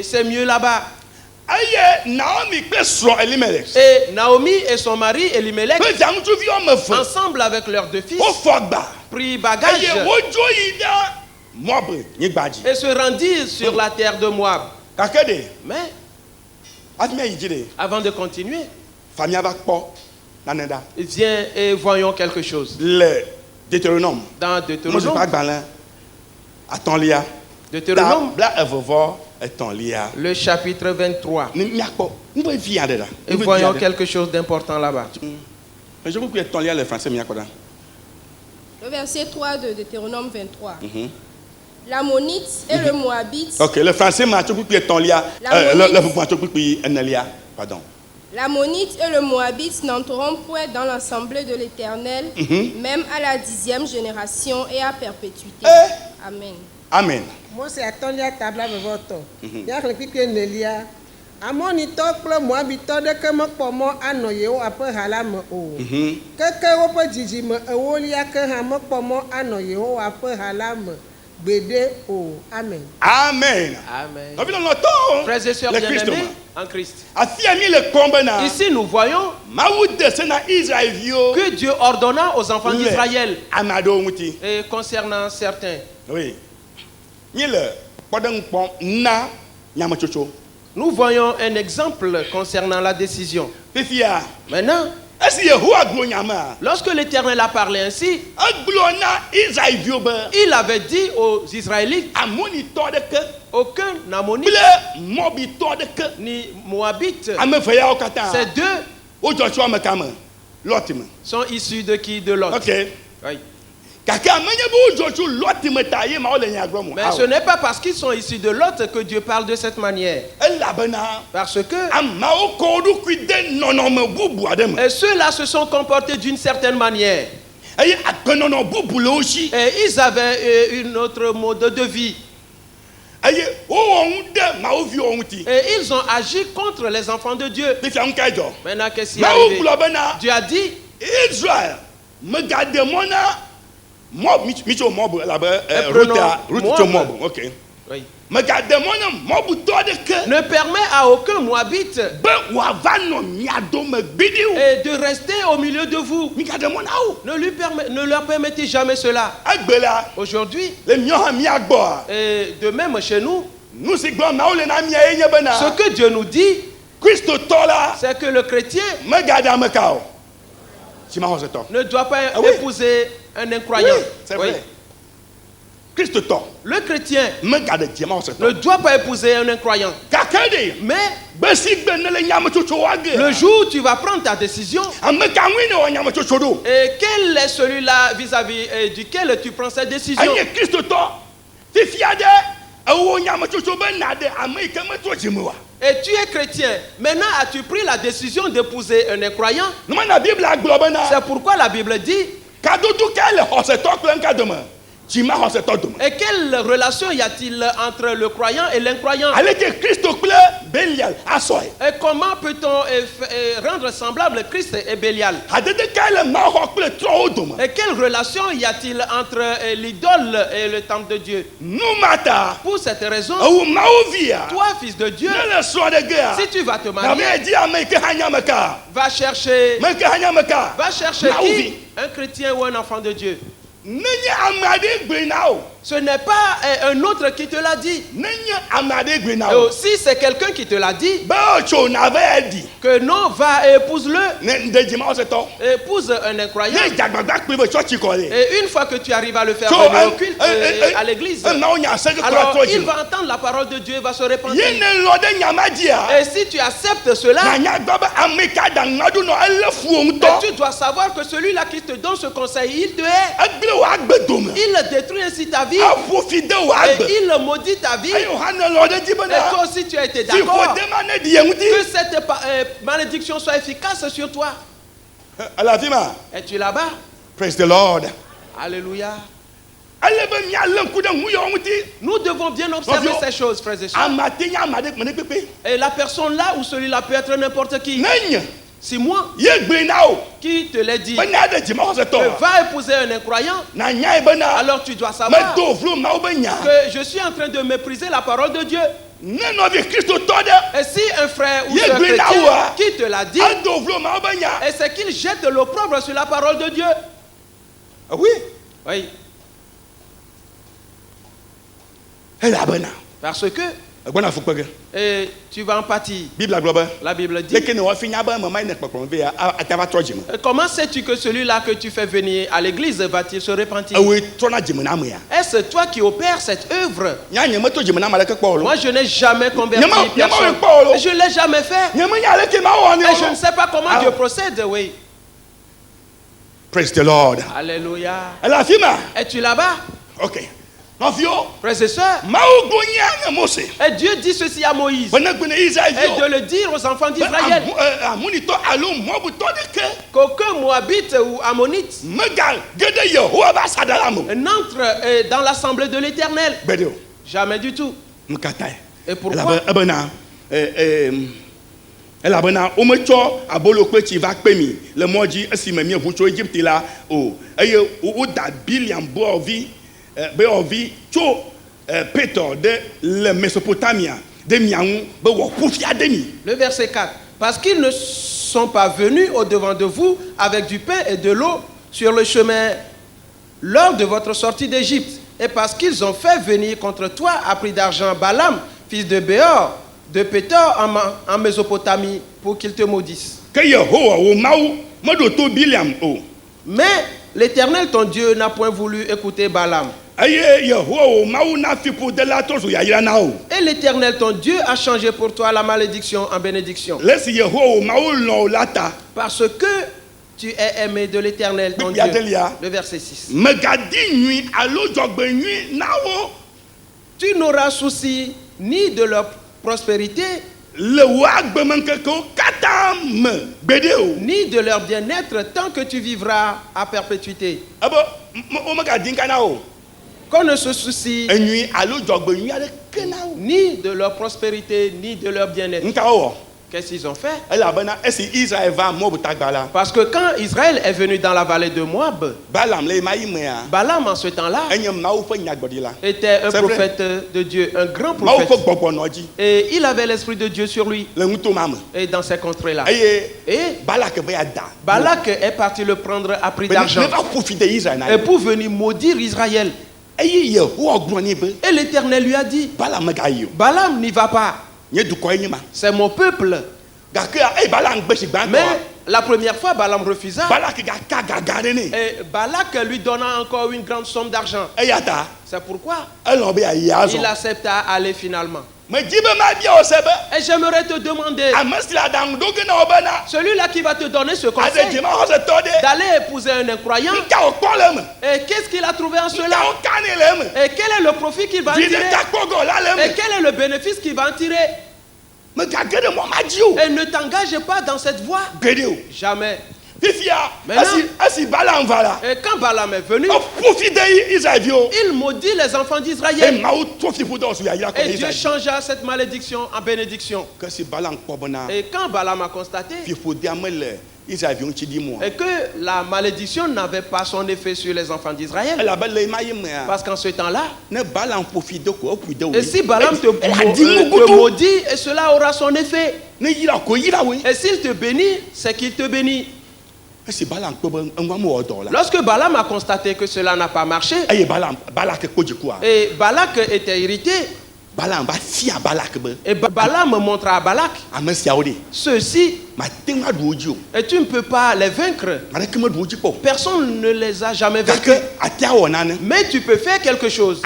c'est mieux là-bas. Et Naomi et son mari Elimelech, ensemble avec leurs deux fils, prit bagage et se rendirent sur la terre de Moab. Mais avant de continuer, viens et voyons quelque chose. Dans Deutéronome, le chapitre 23. Et voyons quelque chose d'important là-bas. Je vous prie, le français. Le verset 3 de Deutéronome 23. L'Ammonite et le Moabite. Ok, le français, pardon. L'Ammonite et le Moabite n'entreront point dans l'assemblée de l'Éternel, même à la 10e génération et à perpétuité. Amen. Amen. Moi, c'est atɔ̃lia tabla vevɔtɔ. Míaxlẽ kpikpi enelia. Amonitɔ kple Moabitɔ ɖeke mekpɔ mɔ anɔ Yehowa ƒe ha la me o. Keke woƒe dzidzime ewolia ke hã mekpɔ mɔ anɔ Yehowa ƒe ha la me gbeɖe o. Amen. Amen. Amen. Frères et sœurs bien-aimés en Christ. Ici nous voyons que Dieu ordonna aux enfants d'Israël et concernant certains. Oui. Nous voyons un exemple concernant la décision. Maintenant, lorsque l'Éternel a parlé ainsi, il avait dit aux Israélites, aucun Ammonite ni Moabite, ces deux sont issus de qui? De Lot. Okay. Oui. Mais ce n'est pas parce qu'ils sont issus de Lot que Dieu parle de cette manière. Parce que et ceux-là se sont comportés d'une certaine manière. Et ils avaient une autre mode de vie. Et ils ont agi contre les enfants de Dieu. Maintenant, qu'est-ce qui est arrivé? Dieu a dit, Israël, oui. Ne permet à aucun Moabite de rester au milieu de vous. Ne leur permettez jamais cela. Aujourd'hui, et de même chez nous, ce que Dieu nous dit, c'est que le chrétien ne doit pas épouser un incroyant. Oui, c'est vrai. Le chrétien ne doit pas épouser un incroyant. Mais le jour où tu vas prendre ta décision, et quel est celui-là vis-à-vis duquel tu prends cette décision? Et tu es chrétien. Maintenant, as-tu pris la décision d'épouser un incroyant? C'est pourquoi la Bible dit, et quelle relation y a-t-il entre le croyant et l'incroyant? Et comment peut-on rendre semblable Christ et Bélial? Et quelle relation y a-t-il entre l'idole et le temple de Dieu? Pour cette raison, toi, fils de Dieu, si tu vas te marier, va chercher qui? Un chrétien ou un enfant de Dieu. Ce n'est pas un autre qui te l'a dit. Si c'est quelqu'un qui te l'a dit, que non, va et épouse-le. Épouse un incroyant. Et une fois que tu arrives à le faire venir au culte, à l'église, alors il va entendre la parole de Dieu et va se repentir. Et si tu acceptes cela, tu dois savoir que celui-là qui te donne ce conseil, il te hait. Il détruit ainsi ta vie. Et il maudit ta vie. Et toi aussi tu as été d'accord que cette malédiction soit efficace sur toi. Es-tu là-bas? Praise the Lord. Alléluia. Nous devons bien observer ces choses, frères et sœurs. Et la personne là ou celui-là peut être n'importe qui. Si moi qui te l'ai dit, va épouser un incroyant, alors tu dois savoir que je suis en train de mépriser la parole de Dieu. Et si un frère ou sœur chrétien qui te l'a dit, et c'est qu'il jette l'opprobre sur la parole de Dieu. Oui. Oui. Parce que et tu vas en pâtir. La Bible dit. Comment sais-tu que celui-là que tu fais venir à l'église va-t-il se repentir? Est-ce toi qui opères cette œuvre? Moi, je n'ai jamais converti personne. Je ne l'ai jamais fait. Et je ne sais pas comment Dieu procède. Oui. Praise the Lord. Alléluia. Es-tu là-bas? Ok. Frères et sœurs, et Dieu dit ceci à Moïse, et de le dire aux enfants d'Israël, qu'aucun Moabite ou Ammonite n'entre dans l'assemblée de l'Éternel. Jamais du tout. Et pourquoi? Le verset 4. Parce qu'ils ne sont pas venus au-devant de vous avec du pain et de l'eau sur le chemin lors de votre sortie d'Égypte. Et parce qu'ils ont fait venir contre toi à prix d'argent Balaam, fils de Béor, de Pétor en Mésopotamie, pour qu'il te maudisse. Mais l'Éternel, ton Dieu, n'a point voulu écouter Balaam. Et l'Éternel, ton Dieu, a changé pour toi la malédiction en bénédiction. Parce que tu es aimé de l'Éternel, ton Dieu. Le verset 6. Tu n'auras souci ni de leur prospérité, ni de leur bien-être tant que tu vivras à perpétuité. Qu'on ne se soucie ni de leur prospérité, ni de leur bien-être. Qu'est-ce qu'ils ont fait? Parce que quand Israël est venu dans la vallée de Moab, Balaam en ce temps-là était un prophète de Dieu, un grand prophète. Et il avait l'esprit de Dieu sur lui. Et dans ces contrées-là. Et Balak est parti le prendre à prix d'argent. Et pour venir maudire Israël. Et l'Éternel lui a dit, Balaam n'y va pas. C'est mon peuple. Mais la première fois, Balaam refusa. Et Balak lui donna encore une grande somme d'argent. C'est pourquoi il accepta aller finalement. Et j'aimerais te demander, celui-là qui va te donner ce conseil, d'aller épouser un incroyant, et qu'est-ce qu'il a trouvé en cela? Et quel est le profit qu'il va en tirer? Et quel est le bénéfice qu'il va en tirer? Et ne t'engage pas dans cette voie. Jamais. Maintenant, et quand Balaam est venu, il maudit les enfants d'Israël. Et Dieu changea cette malédiction en bénédiction. Et quand Balaam a constaté et que la malédiction n'avait pas son effet sur les enfants d'Israël, parce qu'en ce temps-là, et si Balaam te maudit, et cela aura son effet. Et s'il te bénit, c'est qu'il te bénit. Lorsque Balaam a constaté que cela n'a pas marché, et Balak était irrité, et Balaam montra à Balak, ceux-ci, et tu ne peux pas les vaincre. Personne ne les a jamais vaincus. Mais tu peux faire quelque chose.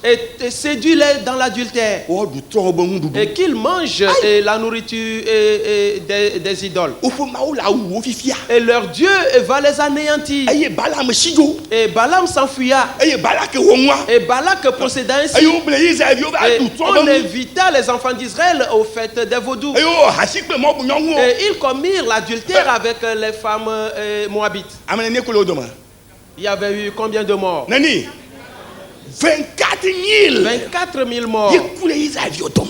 Et séduis-les dans l'adultère. Et qu'ils mangent la nourriture des idoles. Et leur Dieu va les anéantir. Et Balaam s'enfuya. Et Balak procéda ainsi. Et on invita les enfants d'Israël aux fêtes des vaudous. Et ils commirent l'adultère avec les femmes moabites. Il y avait eu combien de morts? 24 000. 24 000 morts.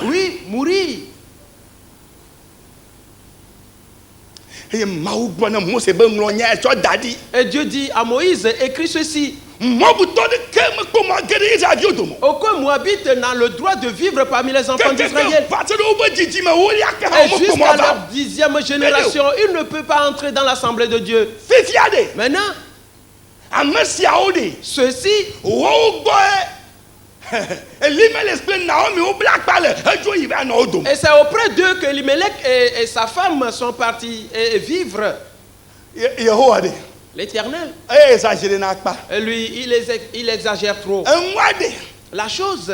Oui, mourir. Et Dieu dit à Moïse, écris ceci. Aucun Moabite n'a le droit de vivre parmi les enfants d'Israël. Et jusqu'à leur 10e génération, il ne peut pas entrer dans l'assemblée de Dieu. Maintenant, ceux-ci, et c'est auprès d'eux que Elimelech et sa femme sont partis vivre. L'Éternel. Et lui, il exagère trop. La chose,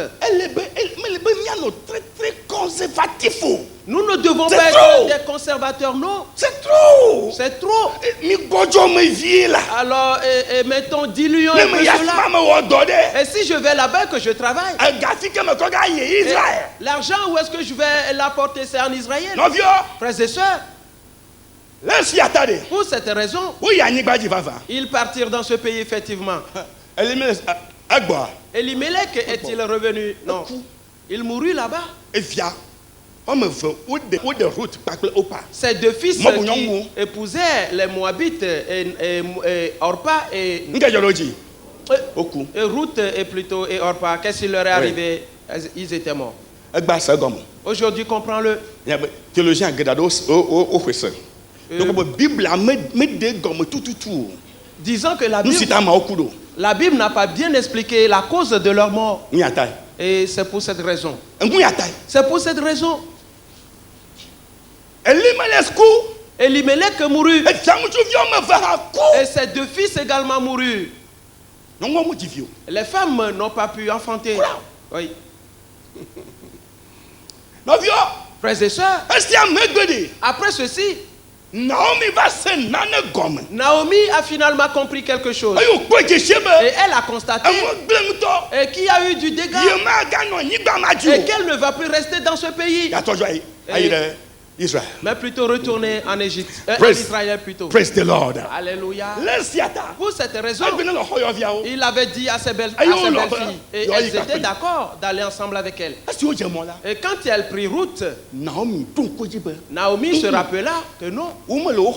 nous ne devons pas être des conservateurs, non. C'est trop. C'est trop. Alors, mettons, diluons un peu cela. Et si je vais là-bas que je travaille, l'argent, où est-ce que je vais l'apporter? C'est en Israël. Frères et sœurs, pour cette raison, ils partirent dans ce pays, effectivement. Elimelech est-il revenu? Non. Il mourut là-bas. Ces deux fils qui épousaient les Moabites, Orpa et Ruth et Orpa, qu'est-ce qui leur est arrivé? Ils étaient morts. Aujourd'hui, comprends-le. Disons que la Bible n'a pas bien expliqué la cause de leur mort. Et c'est pour cette raison. C'est pour cette raison. Elimelech mourut. Et ses deux fils également moururent. Les femmes n'ont pas pu enfanter. Oui. Frères et sœurs, après ceci, Naomi a finalement compris quelque chose. Et elle a constaté qu'il y a eu du dégât. Et qu'elle ne va plus rester dans ce pays. Israel. mais plutôt retourner en Égypte, en Praise- Israël plutôt. Praise the Lord. Alléluia. Lesiata. Pour cette raison, Est-ce il avait dit à ses Aïe, oh, belles-filles, là, et là, elles il étaient capte. d'accord d'aller ensemble avec elle. que tu es là? Et quand elle prit route, Naomi, ton côté, Naomi se rappela que non, où me le haut.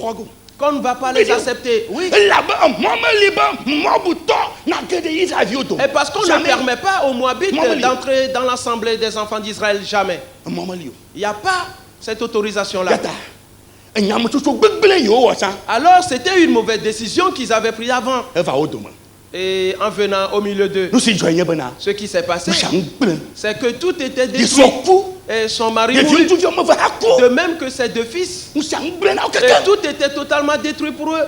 qu'on ne va pas les accepter. Oui. Là-bas, moi, me libre, moi, bouton, n'a que des Israéliens. Et parce qu'on ne Jamais. permet pas aux Moabites Maman, d'entrer dans l'assemblée des enfants d'Israël, jamais. Maman, Lio. Il n'y a pas cette autorisation-là. Yata. Et n'y a pas tout ce que yo, ça. Alors c'était une mauvaise décision qu'ils avaient prise avant. Elle va au domaine. Et en venant au milieu d'eux, Nous, si joignons, ben, ce qui s'est passé, nous sommes pleins. c'est que tout était Ils détruit. sont fous. Et son mari Les vieux, mourut. tout vieux, me va à coup. De même que ses deux fils. Nous sommes pleins. Et tout était totalement détruit pour eux.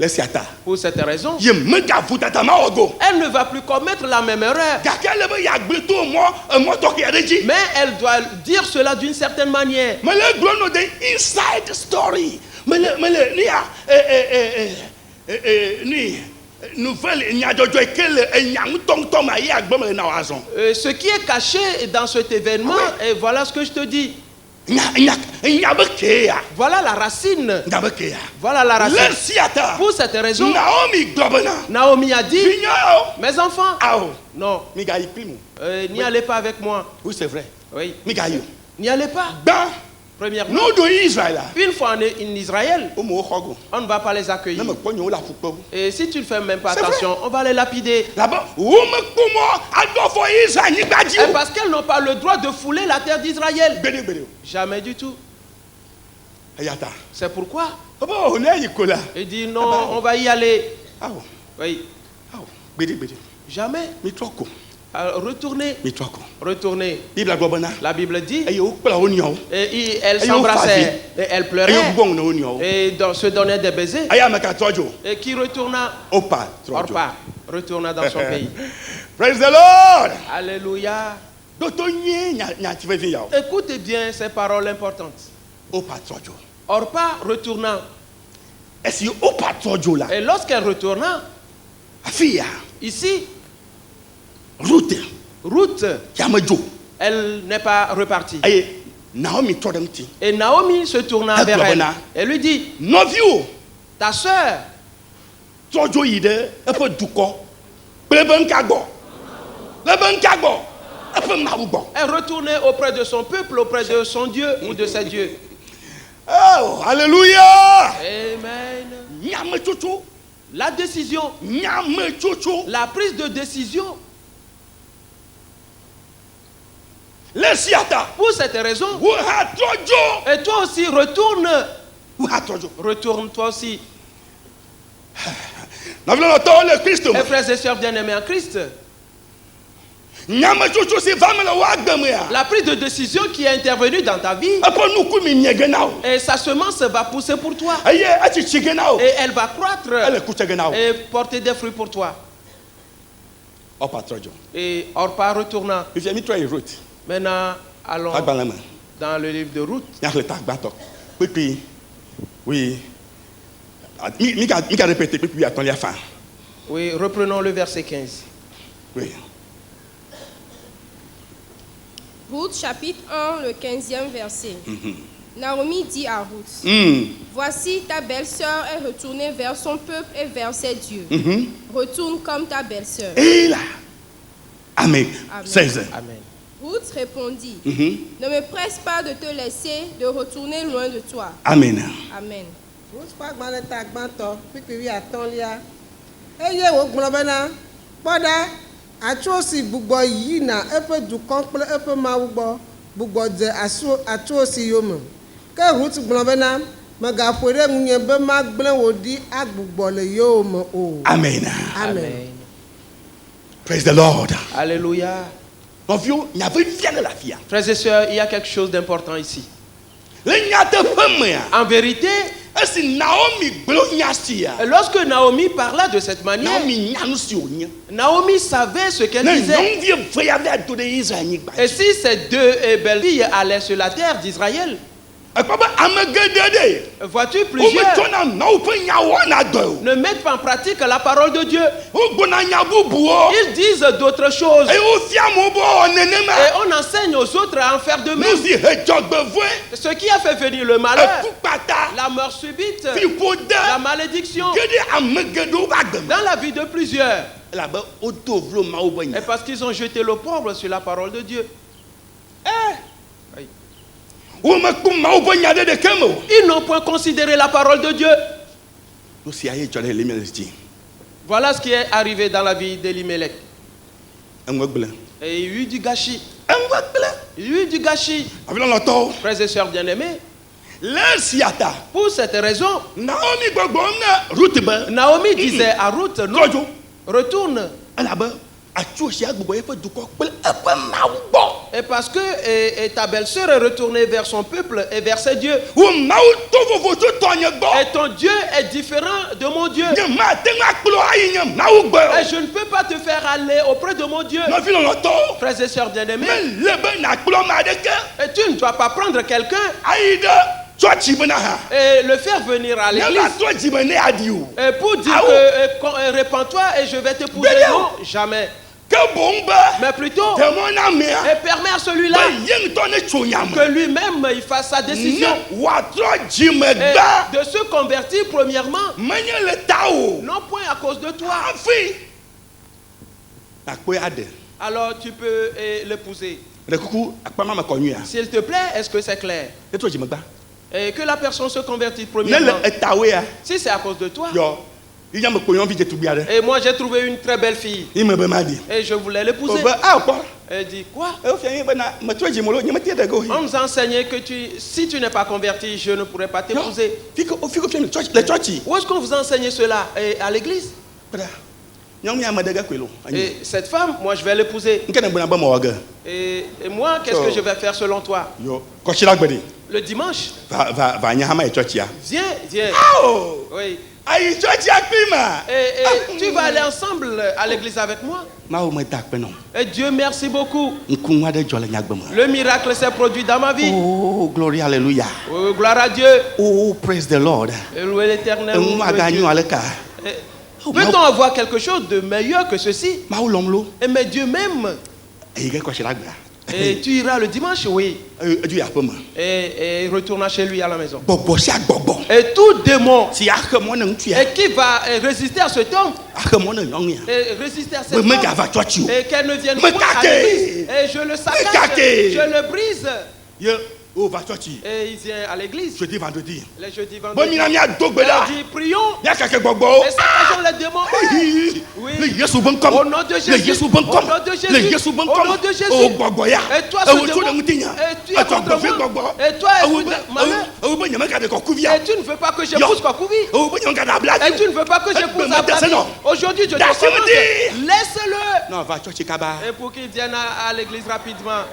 Laisse Yata. Pour cette raison, Je me gavoue à ta main au go. elle ne va plus commettre la même erreur. Il y a plutôt moi, qui a dit. Mais elle doit dire cela d'une certaine manière. Mais le gros de inside story. Mais le ni nouvelle il y a de que il y a un tonton maï à gbom na wazon. Ce qui est caché dans cet événement, et voilà ce que je te dis. Il y a bekeya. Voilà la racine. Da bekeya. Voilà la racine. Le siata. Pour cette raison, Naomi globana. Naomi a dit, Vignao. mes enfants, Ao. non, Mi ga ipimu. n'y allez pas avec moi. Oui, c'est vrai. Oui, Mi ga yo. n'y allez pas. Dans Premièrement, nous de Israël. une fois en Israël, O mo khogo. on ne va pas les Na accueillir. me pogno la fupo. Et si tu ne fais même pas C'est attention, on va les lapider. Là-bas, où me kumo ado fo Israël ni badji. Et parce qu'elles n'ont pas le droit de fouler la terre d'Israël. Bele. Jamais du tout. Ayata. C'est pourquoi Obo on est yikola. il dit non, on va y aller. Ao. Oui, Ao. Bele. jamais. Mi troko. Retournez, Mi troko. retournez. Bible globana. La Bible dit, Ayo pla onyo. et elles Ayo s'embrassaient, et elles Ayo pleuraient, bon no onyo. et se donnaient des baisers. Aya maka tojo. Et qui retourna, Opa tojo. Orpa, retourna dans son pays. Praise the Lord. Alléluia. Doto nye nya ti fe yao. Écoutez bien ces paroles importantes. Opa tojo. Orpa retourna. Est-ce opa tojo là? Et lorsqu'elle retourna, Afia. ici, Route. Ruth, Yamajo. elle n'est pas repartie. Aye Naomi todemti. Et Naomi se tourna Ah, vers elle Babana. et lui dit, Novio. ta sœur, Tojo yide epe duko. Pleben kago. Pleben kago. Epe mabugo. est retournée auprès de son peuple, auprès de son Dieu ou de ses dieux. Oh, hallelujah. Amen. Nyame chuchu. La décision, Nyame chuchu. la prise de décision, Le siata. pour cette raison, Où ha tojo. et toi aussi retourne, Où ha tojo. retourne toi aussi. Nous voulons le Christ. Et frères et sœurs bien-aimés en Christ, Nyame chuchu si femme le wagdeme ya. la prise de décision qui est intervenue dans ta vie, Epe nuku mi nyegenao. et sa semence va pousser pour toi. Aye ati chigenao. Et elle va croître Elle kuchegenao. et porter des fruits pour toi. Opa tojo. Et Orpa retourna. If you me try route. Maintenant, allons Agbalama. dans le livre de Ruth. Nyakle tak batok. Puis oui. Mi ka répéter puis attends la fin. Oui, reprenons le verset 15. Oui. Ruth chapitre 1, le 15e verset. Naomi dit à Ruth, voici ta belle-sœur est retournée vers son peuple et vers ses dieux. Retourne comme ta belle-sœur. Et là. Amen. Amen. 16. Amen. Ruth répondit, ne me presse pas de te laisser de retourner loin de toi. Amen. Amen. Wospa gbalẽ ta gbãtɔ kpikpiwi atɔ̃lia eye wògblɔ bena kpɔɖa atso si gbugbɔ yina eƒe dukɔ kple eƒe mawu gbɔ gbugbɔ dze atso si yome ke Ruth gblɔ bena megaƒoe ɖe ŋunye be magblẽ wò ɖi agbugbɔ le yewome o. Amen. Amen. Praise the Lord. Alléluia. Mon vieux, il y avait bien de la fille. Frères et sœurs, il y a quelque chose d'important ici. Le nyate pemea. En vérité, Est-ce Naomi glo nyasia? lorsque Naomi parla de cette manière, Naomi nyanu si onya. Naomi savait ce qu'elle Ne disait. non vie voyait avec tout de Israël ni ba. Et si ces deux belles filles allaient sur la terre d'Israël, Vois-tu, plusieurs ne mettent pas en pratique la parole de Dieu. Ils disent d'autres choses. Et on enseigne aux autres à en faire de même. Ce qui a fait venir le malheur, la mort subite, la malédiction, dans la vie de plusieurs. Et parce qu'ils ont jeté l'opprobre sur la parole de Dieu. Oui. Ils n'ont point considéré la parole de Dieu. Voilà ce qui est arrivé dans la vie d'Elimelech. Et il y a eu du gâchis. Il y a eu du gâchis. Frères et sœurs bien-aimés, pour cette raison, Naomi disait à Ruth, non, retourne. Et parce que ta belle-sœur est retournée vers son peuple et vers ses dieux. Et ton Dieu est différent de mon Dieu. Et je ne peux pas te faire aller auprès de mon Dieu. Frères et sœurs bien-aimés, et tu ne dois pas prendre quelqu'un et le faire venir à l'église et pour dire que répands-toi et je vais t'épouser. Non, jamais. Mais plutôt, et permet à celui-là que lui-même il fasse sa décision et de se convertir premièrement, non point à cause de toi. Alors tu peux l'épouser. S'il te plaît, est-ce que c'est clair? Et que la personne se convertisse premièrement. Si c'est à cause de toi. Et moi j'ai trouvé une très belle fille. Et je voulais l'épouser. Elle dit quoi? On nous a enseigné que si tu n'es pas converti, je ne pourrai pas t'épouser. Où est-ce qu'on vous a enseigné cela? À l'église? Et cette femme, moi je vais l'épouser. Et moi, qu'est-ce que je vais faire selon toi? Le dimanche. Viens, viens. Oui. Et tu vas aller ensemble à l'église avec moi. Et Dieu merci beaucoup. Le miracle s'est produit dans ma vie. Oh, glory, hallelujah. Oh, gloire à Dieu. Oh, praise the Lord. Et louer l'Éternel. Peut-on avoir quelque chose de meilleur que ceci? Et mais Dieu m'aime. Et tu iras le dimanche, oui. Et retourna chez lui à la maison. Et tout démon et qui va résister à cet homme et résister à cette femme et qu'elle ne vienne pas à l'église. Et je le saccage, je le brise. Et il vient à l'église. Jeudi, vendredi. Les jeudis, vendredi. Elle dit prions. Et saccageons les démons. Oui. Au nom de Jésus. Au nom de Jésus. Au nom de Jésus. Et toi, ce démon. Et tu es contre moi. Et toi, malheur. Et tu ne veux pas que j'épouse Kokouvi. Et tu ne veux pas que j'épouse Abraham. Aujourd'hui, je te commande. Laisse-le. Et pour qu'il vienne à l'église rapidement.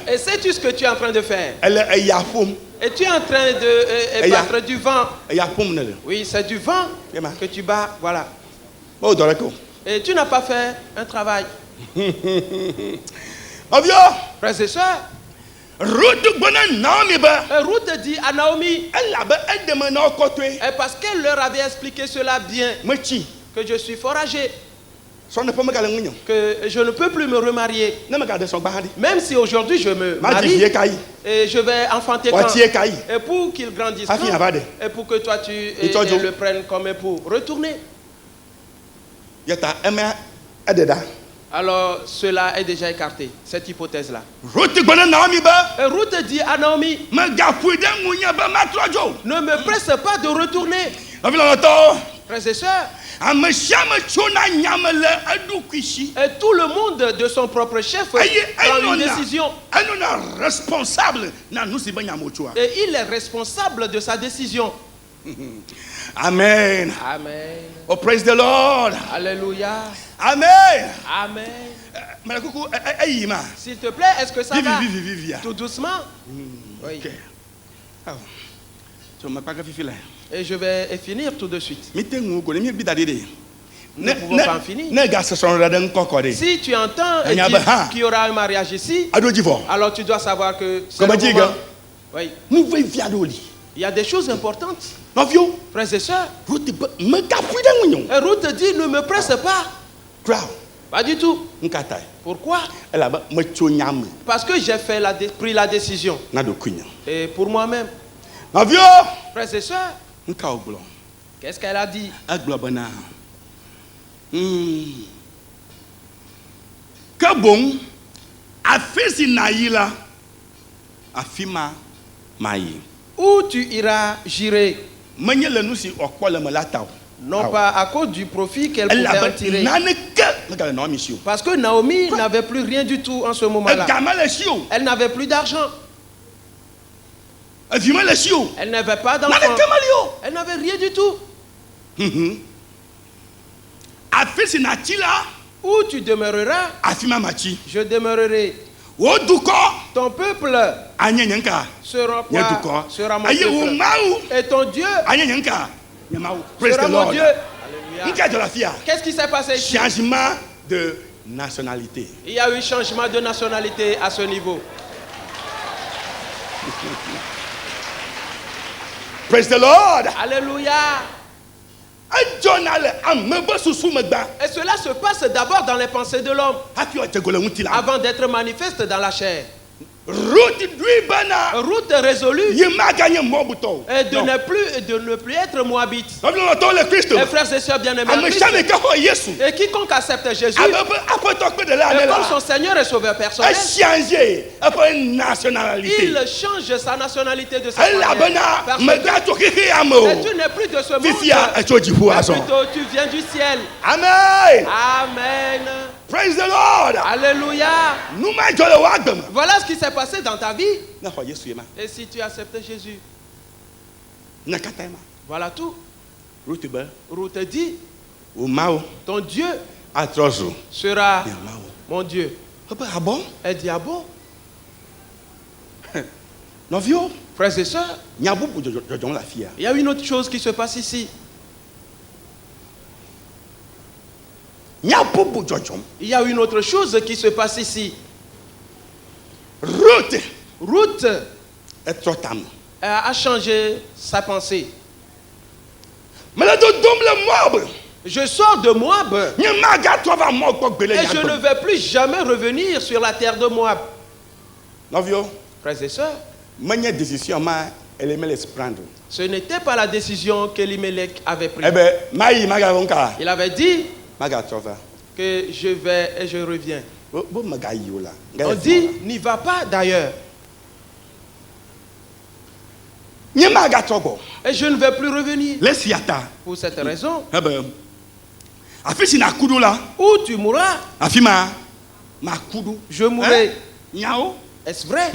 Et sais-tu ce que tu es en train de faire? Et tu es en train de battre du vent. Oui, c'est du vent que tu bats. Voilà. Et tu n'as pas fait un travail. Frères et sœurs, Ruth dit à Naomi, et parce qu'elle leur avait expliqué cela bien, que je suis fort âgé, que je ne peux plus me remarier. Même si aujourd'hui je me marie et je vais enfanter quand, et pour qu'il grandisse quand, et pour que toi tu le prennes comme époux, retourner. Alors cela est déjà écarté, cette hypothèse-là. Et Ruth dit à Naomi, ne me presse pas de retourner. Frères et sœurs, et tout le monde de son propre chef prend une décision. Et il est responsable de sa décision. Amen. Amen. Oh, praise the Lord. Alléluia. Amen. Amen. S'il te plaît, est-ce que ça va? Tout doucement. Oui. Et je vais finir tout de suite. Nous ne pouvons pas en finir. Si tu entends dire qu'il y aura un mariage ici, alors tu dois savoir que c'est le moment. Oui. Il y a des choses importantes. Frères et sœurs. Et Ruth dit, ne me presse pas. Pas du tout. Pourquoi? Parce que j'ai pris la décision. Et pour moi-même. Frères et sœurs. Qu'est-ce qu'elle a dit? Où tu iras, j'irai. Non pas à cause du profit qu'elle pouvait en tirer. Parce que Naomi n'avait plus rien du tout en ce moment-là. Elle n'avait plus d'argent. Elle n'avait pas d'enfant. Elle n'avait rien du tout. Où tu demeureras, je demeurerai. Ton peuple sera mon peuple. Et ton Dieu sera mon Dieu. Alléluia. Qu'est-ce qui s'est passé ici? Changement de nationalité. Il y a eu changement de nationalité à ce niveau. Praise the Lord. Alléluia. Et cela se passe d'abord dans les pensées de l'homme avant d'être manifeste dans la chair. Ruth résolue et de ne plus être moabite. Et frères et sœurs bien-aimés, et quiconque accepte Jésus et comme son Seigneur et Sauveur personnel, il change sa nationalité de sa manière. Parce que tu n'es plus de ce monde, mais plutôt tu viens du ciel. Amen. Amen. Praise the Lord. Alléluia. Voilà ce qui s'est passé dans ta vie. Et si tu acceptes Jésus, voilà tout. Ruth dit, ton Dieu sera mon Dieu. Elle dit, ah bon? Frères et sœurs, il y a une autre chose qui se passe ici. Il y a une autre chose qui se passe ici. Ruth a changé sa pensée. Je sors de Moab et je ne vais plus jamais revenir sur la terre de Moab. Frères et sœurs, ce n'était pas la décision qu'Elimelech avait prise. Il avait dit que je vais et je reviens. On dit, n'y va pas d'ailleurs. Et je ne vais plus revenir. Pour cette raison, où tu mourras, je mourrai. Est-ce vrai?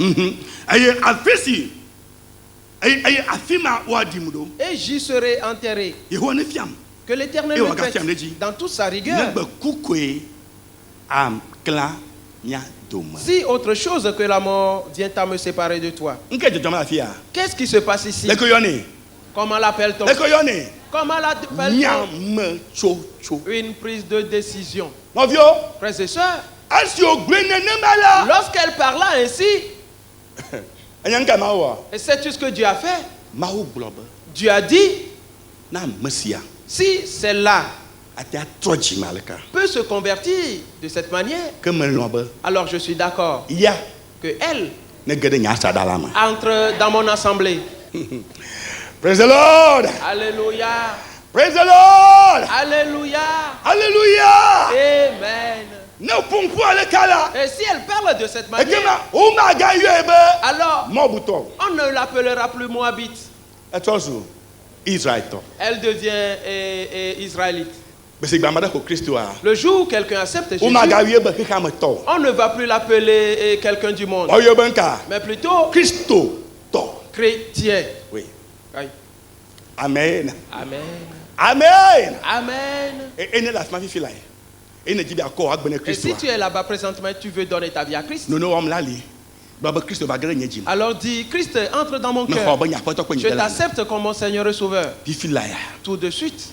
Et j'y serai enterré. Que l'Éternel me prête dans toute sa rigueur. Si autre chose que la mort vient à me séparer de toi. Qu'est-ce qui se passe ici? Comment l'appelle-t-on? Comment l'appelle-t-on? Une prise de décision. Frères et sœurs, lorsqu'elle parla ainsi, et sais-tu ce que Dieu a fait? Dieu a dit, si celle-là peut se convertir de cette manière, alors je suis d'accord que elle entre dans mon assemblée. Praise the Lord. Alléluia. Praise the Lord. Alléluia. Alléluia. Amen. Et si elle parle de cette manière, alors on ne l'appellera plus Moabite. Elle devient israélite. Le jour où quelqu'un accepte Jésus, on ne va plus l'appeler quelqu'un du monde, mais plutôt chrétien. Oui. Oui. Amen. Amen. Amen. Amen. Et si tu es là-bas présentement et tu veux donner ta vie à Christ, alors dis, Christ, entre dans mon cœur. Je t'accepte comme mon Seigneur et Sauveur. Tout de suite.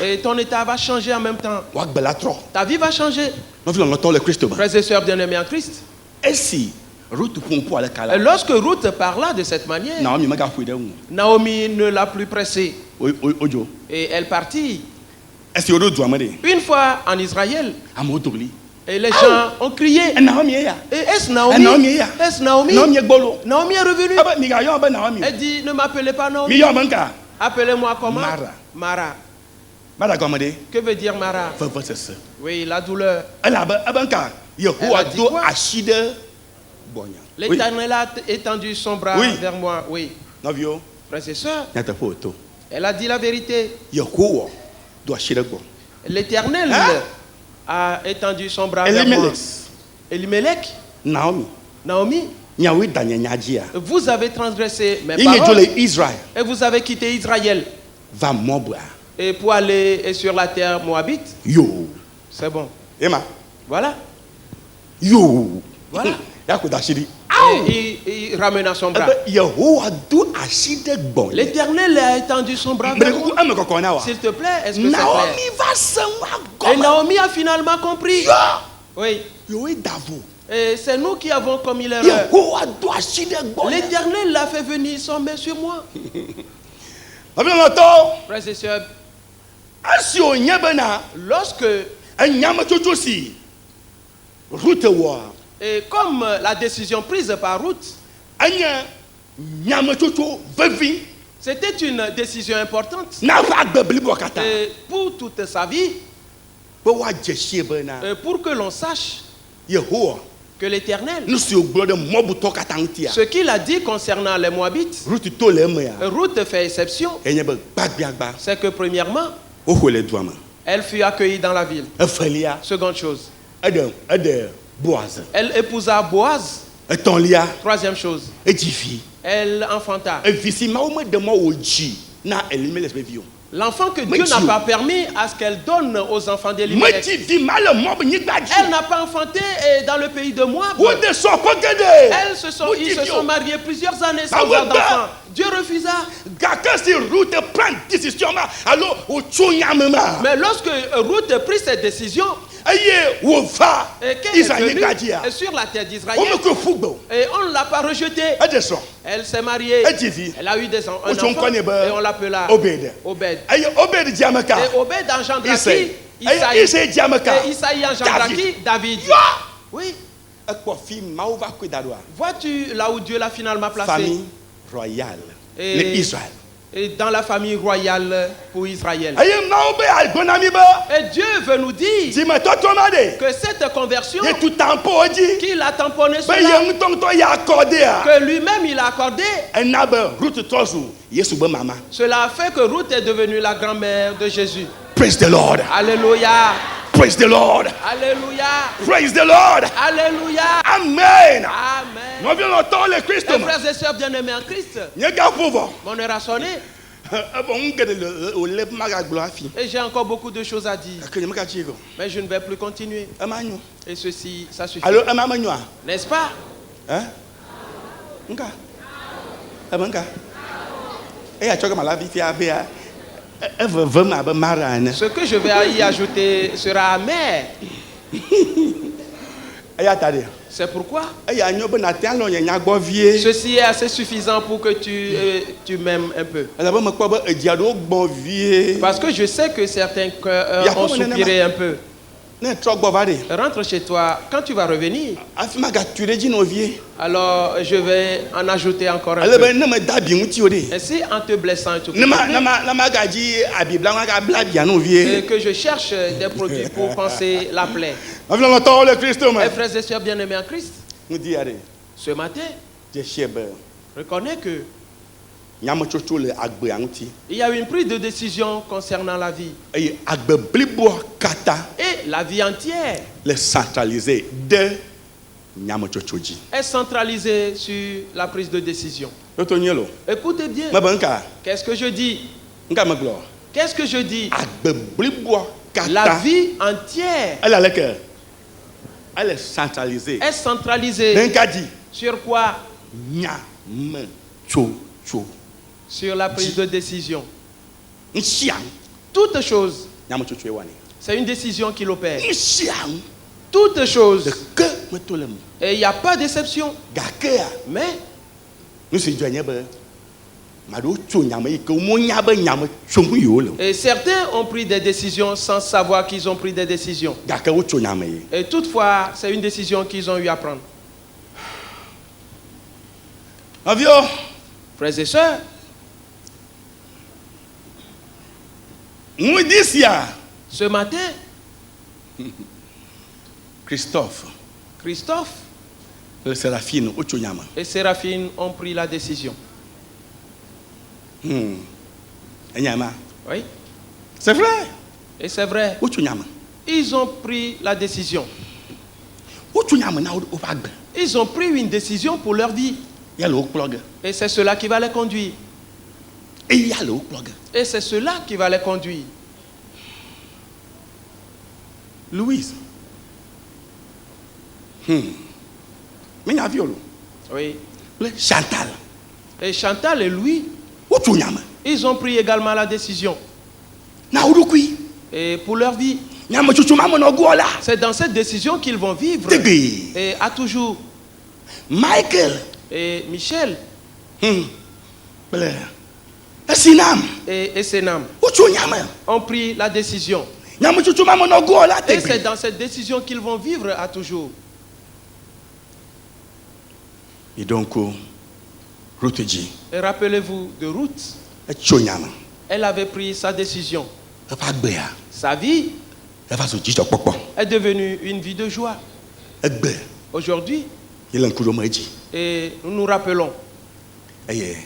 Et ton état va changer en même temps. Ta vie va changer. Frères et sœurs bien-aimés en Christ. Et lorsque Ruth parla de cette manière, Naomi ne l'a plus pressée. Et elle partit. Une fois en Israël, et les gens ont crié. Et est-ce Naomi? Est-ce Naomi? Naomi est revenue. Elle dit, ne m'appelez pas Naomi. Appelez-moi comment? Mara. Que veut dire Mara? Oui, la douleur. Elle a dit quoi? L'Éternel a étendu son bras vers moi. Oui. Frères et sœurs, elle a dit la vérité. L'Éternel a étendu son bras vers moi. Elimelech, Naomi, vous avez transgressé mes paroles et vous avez quitté Israël et pour aller sur la terre moabite. C'est bon. Voilà. Voilà. Et il ramena son bras. L'Éternel a étendu son bras vers moi. S'il te plaît, est-ce que c'est clair? Et Naomi a finalement compris. Oui. Et c'est nous qui avons commis l'erreur. L'Éternel l'a fait venir son main sur moi. Frères et sœurs, lorsque et comme la décision prise par Ruth, c'était une décision importante et pour toute sa vie, pour que l'on sache que l'Éternel, ce qu'il a dit concernant les Moabites, Ruth fait exception. C'est que premièrement, elle fut accueillie dans la ville. Seconde chose, elle épousa Boaz. Troisième chose, elle enfanta. L'enfant que Dieu n'a pas permis à ce qu'elle donne aux enfants d'Elimelech. Elle n'a pas enfanté dans le pays de Moab. Ils se sont mariés plusieurs années sans avoir d'enfants. Dieu refusa. Mais lorsque Ruth prit cette décision, et qu'elle est venue sur la terre d'Israël, et on ne l'a pas rejetée. Elle s'est mariée. Elle a eu un enfant et on l'appela Obed. Et Obed engendra qui? Isaïe. Et Isaïe engendra qui? David. Oui. Vois-tu là où Dieu l'a finalement placé? Famille royale. Et dans la famille royale pour Israël. Et Dieu veut nous dire que cette conversion qu'il a tamponnée que lui-même il a accordé, cela a fait que Ruth est devenue la grand-mère de Jésus. Praise the Lord. Alléluia. Praise the Lord. Alléluia. Praise the Lord. Alléluia. Amen. Amen. Et frères et sœurs bien-aimés en Christ, mon heure a sonné. Et j'ai encore beaucoup de choses à dire. Mais je ne vais plus continuer. Et ceci, ça suffit. N'est-ce pas? Ce que je vais y ajouter sera amer. C'est pourquoi ceci est assez suffisant pour que tu m'aimes un peu. Parce que je sais que certains cœurs ont soupiré un peu. Rentre chez toi. Quand tu vas revenir, alors je vais en ajouter encore un peu. Ainsi, en te blessant et tout, et que je cherche des produits pour panser la plaie. Mes frères et sœurs bien-aimés en Christ, ce matin, reconnais que il y a une prise de décision concernant la vie. Et la vie entière est centralisée sur la prise de décision. Écoutez bien. Qu'est-ce que je dis? Qu'est-ce que je dis? La vie entière est centralisée. Sur quoi? Sur la prise de décision. Toutes choses, c'est une décision qu'il opère. Toutes choses. Et il n'y a pas d'exception. Mais et certains ont pris des décisions sans savoir qu'ils ont pris des décisions. Et toutefois, c'est une décision qu'ils ont eu à prendre. Frères et sœurs, ce matin, Christophe et Séraphine ont pris la décision. Oui. C'est vrai. Et c'est vrai. Ils ont pris la décision. Ils ont pris une décision pour leur vie. Et c'est cela qui va les conduire. Et c'est cela qui va les conduire. Louise. Oui. Chantal. Et Chantal et Louis, ils ont pris également la décision. Et pour leur vie. C'est dans cette décision qu'ils vont vivre. Et à toujours. Michael. Et Michel. Et Senam ont pris la décision. Et c'est dans cette décision qu'ils vont vivre à toujours. Et donc, Ruth dit. Et rappelez-vous de Ruth. Elle avait pris sa décision. Sa vie est devenue une vie de joie. Aujourd'hui, et nous nous rappelons. Et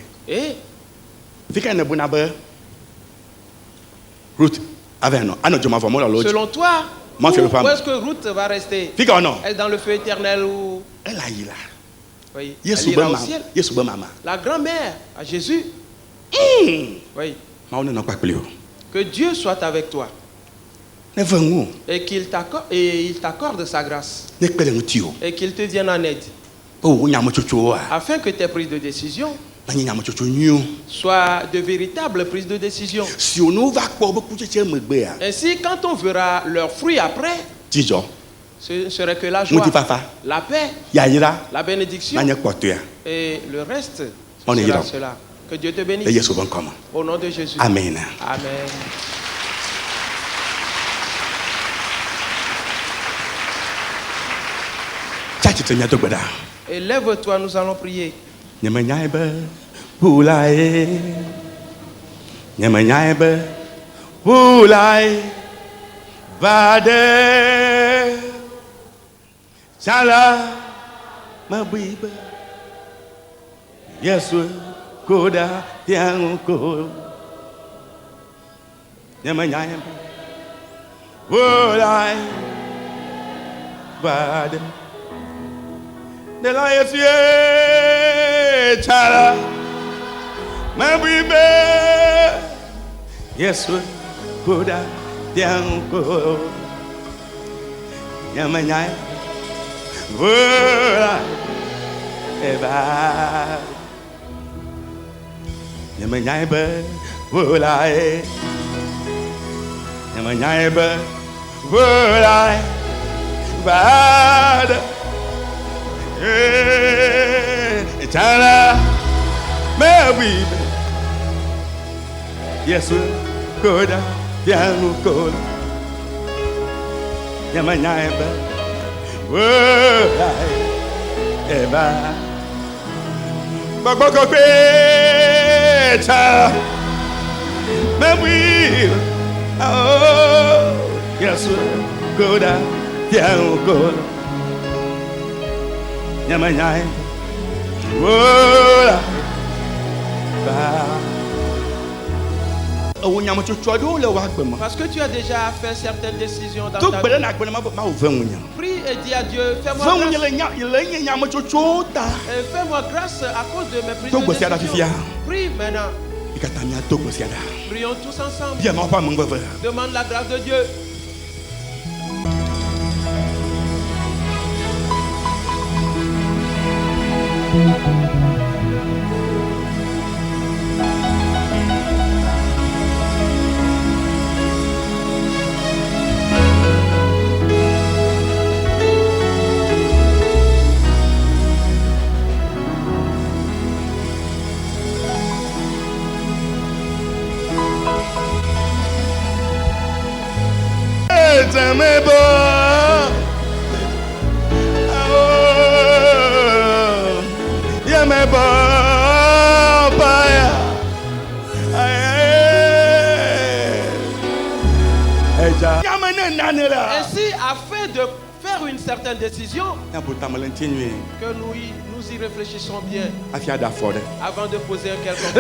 Ruth, selon toi, où est-ce que Ruth va rester? Est-ce dans le feu éternel ou... Oui, elle ira au ciel. La grand-mère à Jésus. Oui. Que Dieu soit avec toi. Et qu'il t'accorde sa grâce. Et qu'il te vienne en aide. Afin que tes prises de décision soient de véritables prises de décision. Ainsi, quand on verra leurs fruits après, ce ne serait que la joie, la paix, la bénédiction et le reste. Sera cela. Que Dieu te bénisse. Au nom de Jésus. Amen. Amen. Et lève-toi, nous allons prier. Chala mabiba Yesu koda tianko Nyamanyaya Wolai bad De la Yesu chala mabiba Yesu koda tianko Nyamanyaya Voilà, eba, nyamanyaiba, voilà, nyamanyaiba, voilà, bad, chala, maybe, yes, koda, piano koda, nyamanyaiba. Eba Bakoko Peta Memory Oh Yes Go down Piano go Nyamanyai Wola Parce que tu as déjà fait certaines décisions dans ta vie. Prie et dis à Dieu, fais-moi grâce à cause de mes prises de décision. Prie maintenant. Prions tous ensemble. Demande la grâce de Dieu. Ainsi, afin de faire une certaine décision, que nous y réfléchissons bien avant de poser un quelconque.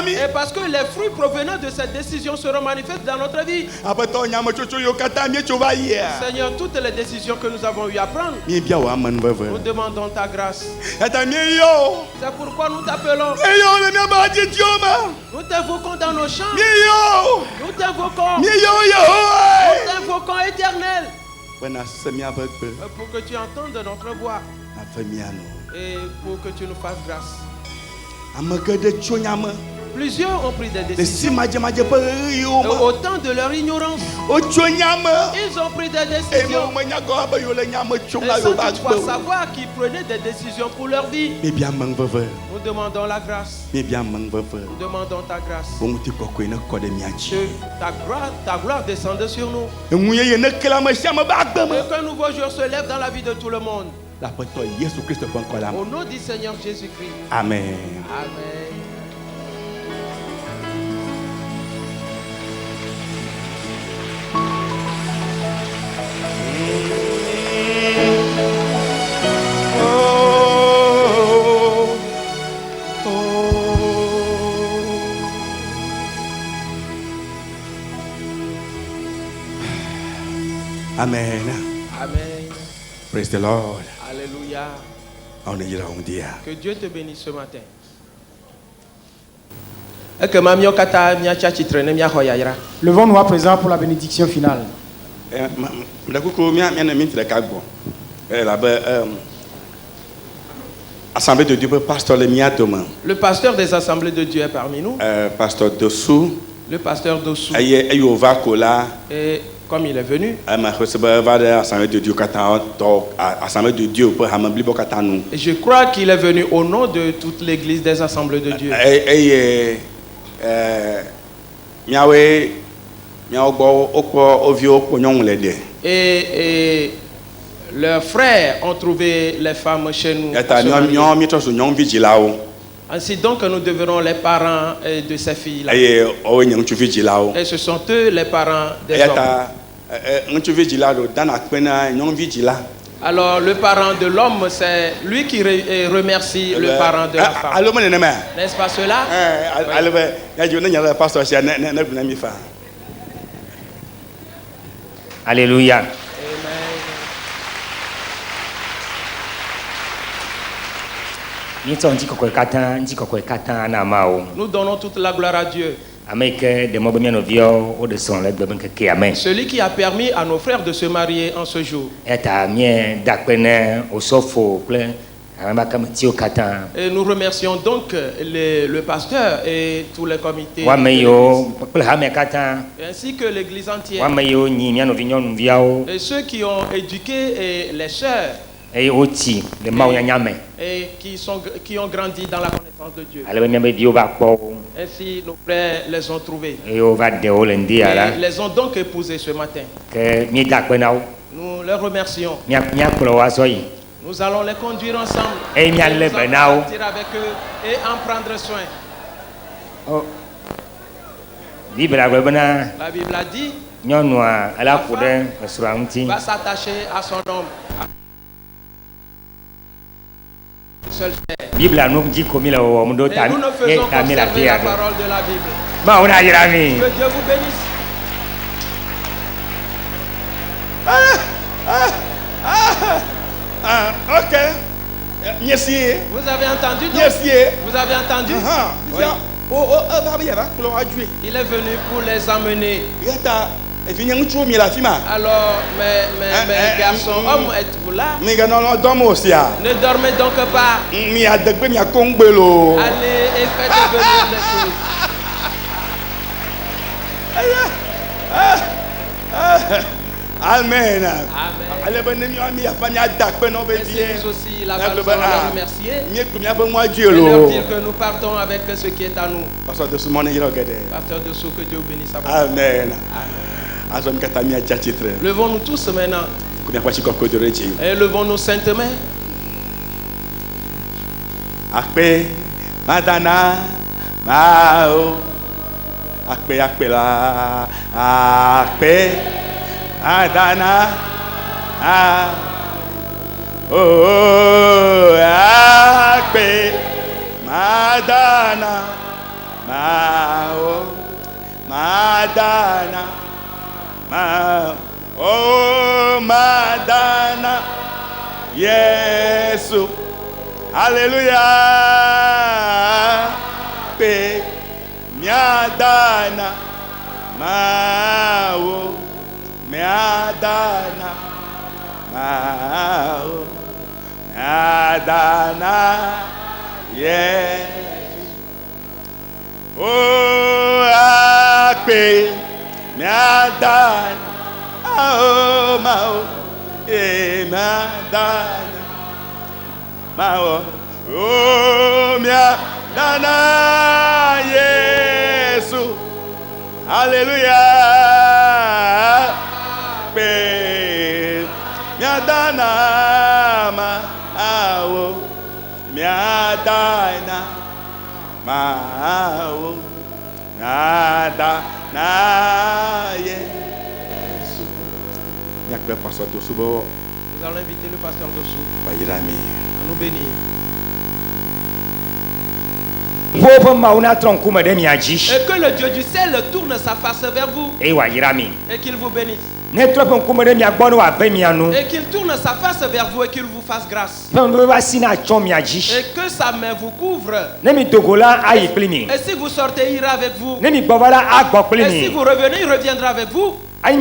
Et parce que les fruits provenant de cette décision seront manifestes dans notre vie. Seigneur, toutes les décisions que nous avons eu à prendre, nous demandons ta grâce. C'est pourquoi nous t'appelons. Nous t'invoquons dans nos chants. Nous t'invoquons. Nous t'invoquons éternel. Pour que tu entendes notre voix. Et pour que tu nous fasses grâce. Plusieurs ont pris des décisions. Au temps de leur ignorance, ils ont pris des décisions. Et sans toutefois savoir qu'ils prenaient des décisions pour leur vie. Nous demandons la grâce. Nous demandons ta grâce. Que ta gloire descende sur nous. Et qu'un nouveau jour se lève dans la vie de tout le monde. Au nom du Seigneur Jésus-Christ. Amen. Amen. Amen. Amen. Praise the Lord. Alléluia. Que Dieu te bénisse ce matin. Levons-nous à présent pour la bénédiction finale. Assemblée de Dieu, pasteur Lemiatoma. Le pasteur des assemblées de Dieu est parmi nous. Pasteur Dossou. Le pasteur Dossou. Et comme il est venu, et je crois qu'il est venu au nom de toute l'église des assemblées de Dieu. Et leurs frères ont trouvé les femmes chez nous. Ainsi donc nous devenons les parents de ces filles-là. Et ce sont eux les parents des hommes. Alors le parent de l'homme, c'est lui qui remercie le parent de la femme. N'est-ce pas cela? Alléluia. Nous donnons toute la gloire à Dieu. Celui qui a permis à nos frères de se marier en ce jour. Et nous remercions donc le pasteur et tous les comités, ainsi que l'église entière, et ceux qui ont éduqué les sœurs, et qui ont grandi dans la connaissance de Dieu. Ainsi nos frères les ont trouvés et les ont donc épousés ce matin. Nous les remercions. Nous allons les conduire ensemble et nous allons partir avec eux et en prendre soin. La Bible a dit, la femme va s'attacher à son homme. Et nous ne faisons qu'observer la parole de la Bible. Que Dieu vous bénisse. Ok. Vous avez entendu? Vous avez entendu? Oui. Il est venu pour les emmener. Alors, mes garçons, hommes, êtes-vous là? Ne dormez donc pas. Allez et faites venir les choses. Amen. Amen. Laissez-nous aussi la parole leur remercier et leur dire que nous partons avec ce qui est à nous. Pasteur Dessous, que Dieu vous bénisse. Amen. Levons-nous tous maintenant et levons nos saintes mains. Akpe Madana Mao Akpe la Akpe Madana Oh Akpe Madana Mao Madana Mao Oh Madana Yesu Alléluia. Pe miadana mao miadana mao miadana yes. Oh akpe miadana mao mao miadana Mao, oh mia dana Yesu, Alléluia. Pe mia dana mao, mia dana mao, nada na Yesu. Nyakbe pastor Dessous. Nous allons inviter le pasteur Dessous à nous bénir. Et que le Dieu du ciel tourne sa face vers vous et qu'il vous bénisse. Et qu'il tourne sa face vers vous et qu'il vous fasse grâce. Et que sa main vous couvre. Et si vous sortez, il ira avec vous. Et si vous revenez, il reviendra avec vous. Il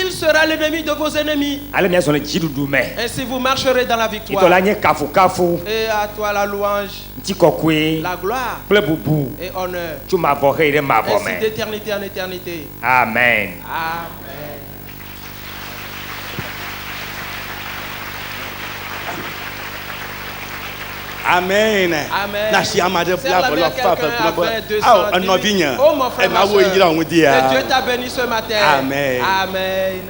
sera l'ennemi de vos ennemis. Et si vous marcherez dans la victoire. Et à toi la louange, la gloire et honneur. Ainsi d'éternité en éternité. Amen. Amen. Amen. Amen. Nasi amade Serre la main à quelqu'un avec 200 000. Oh mon frère, ma soeur. Que Dieu t'a béni ce matin. Amen. Amen.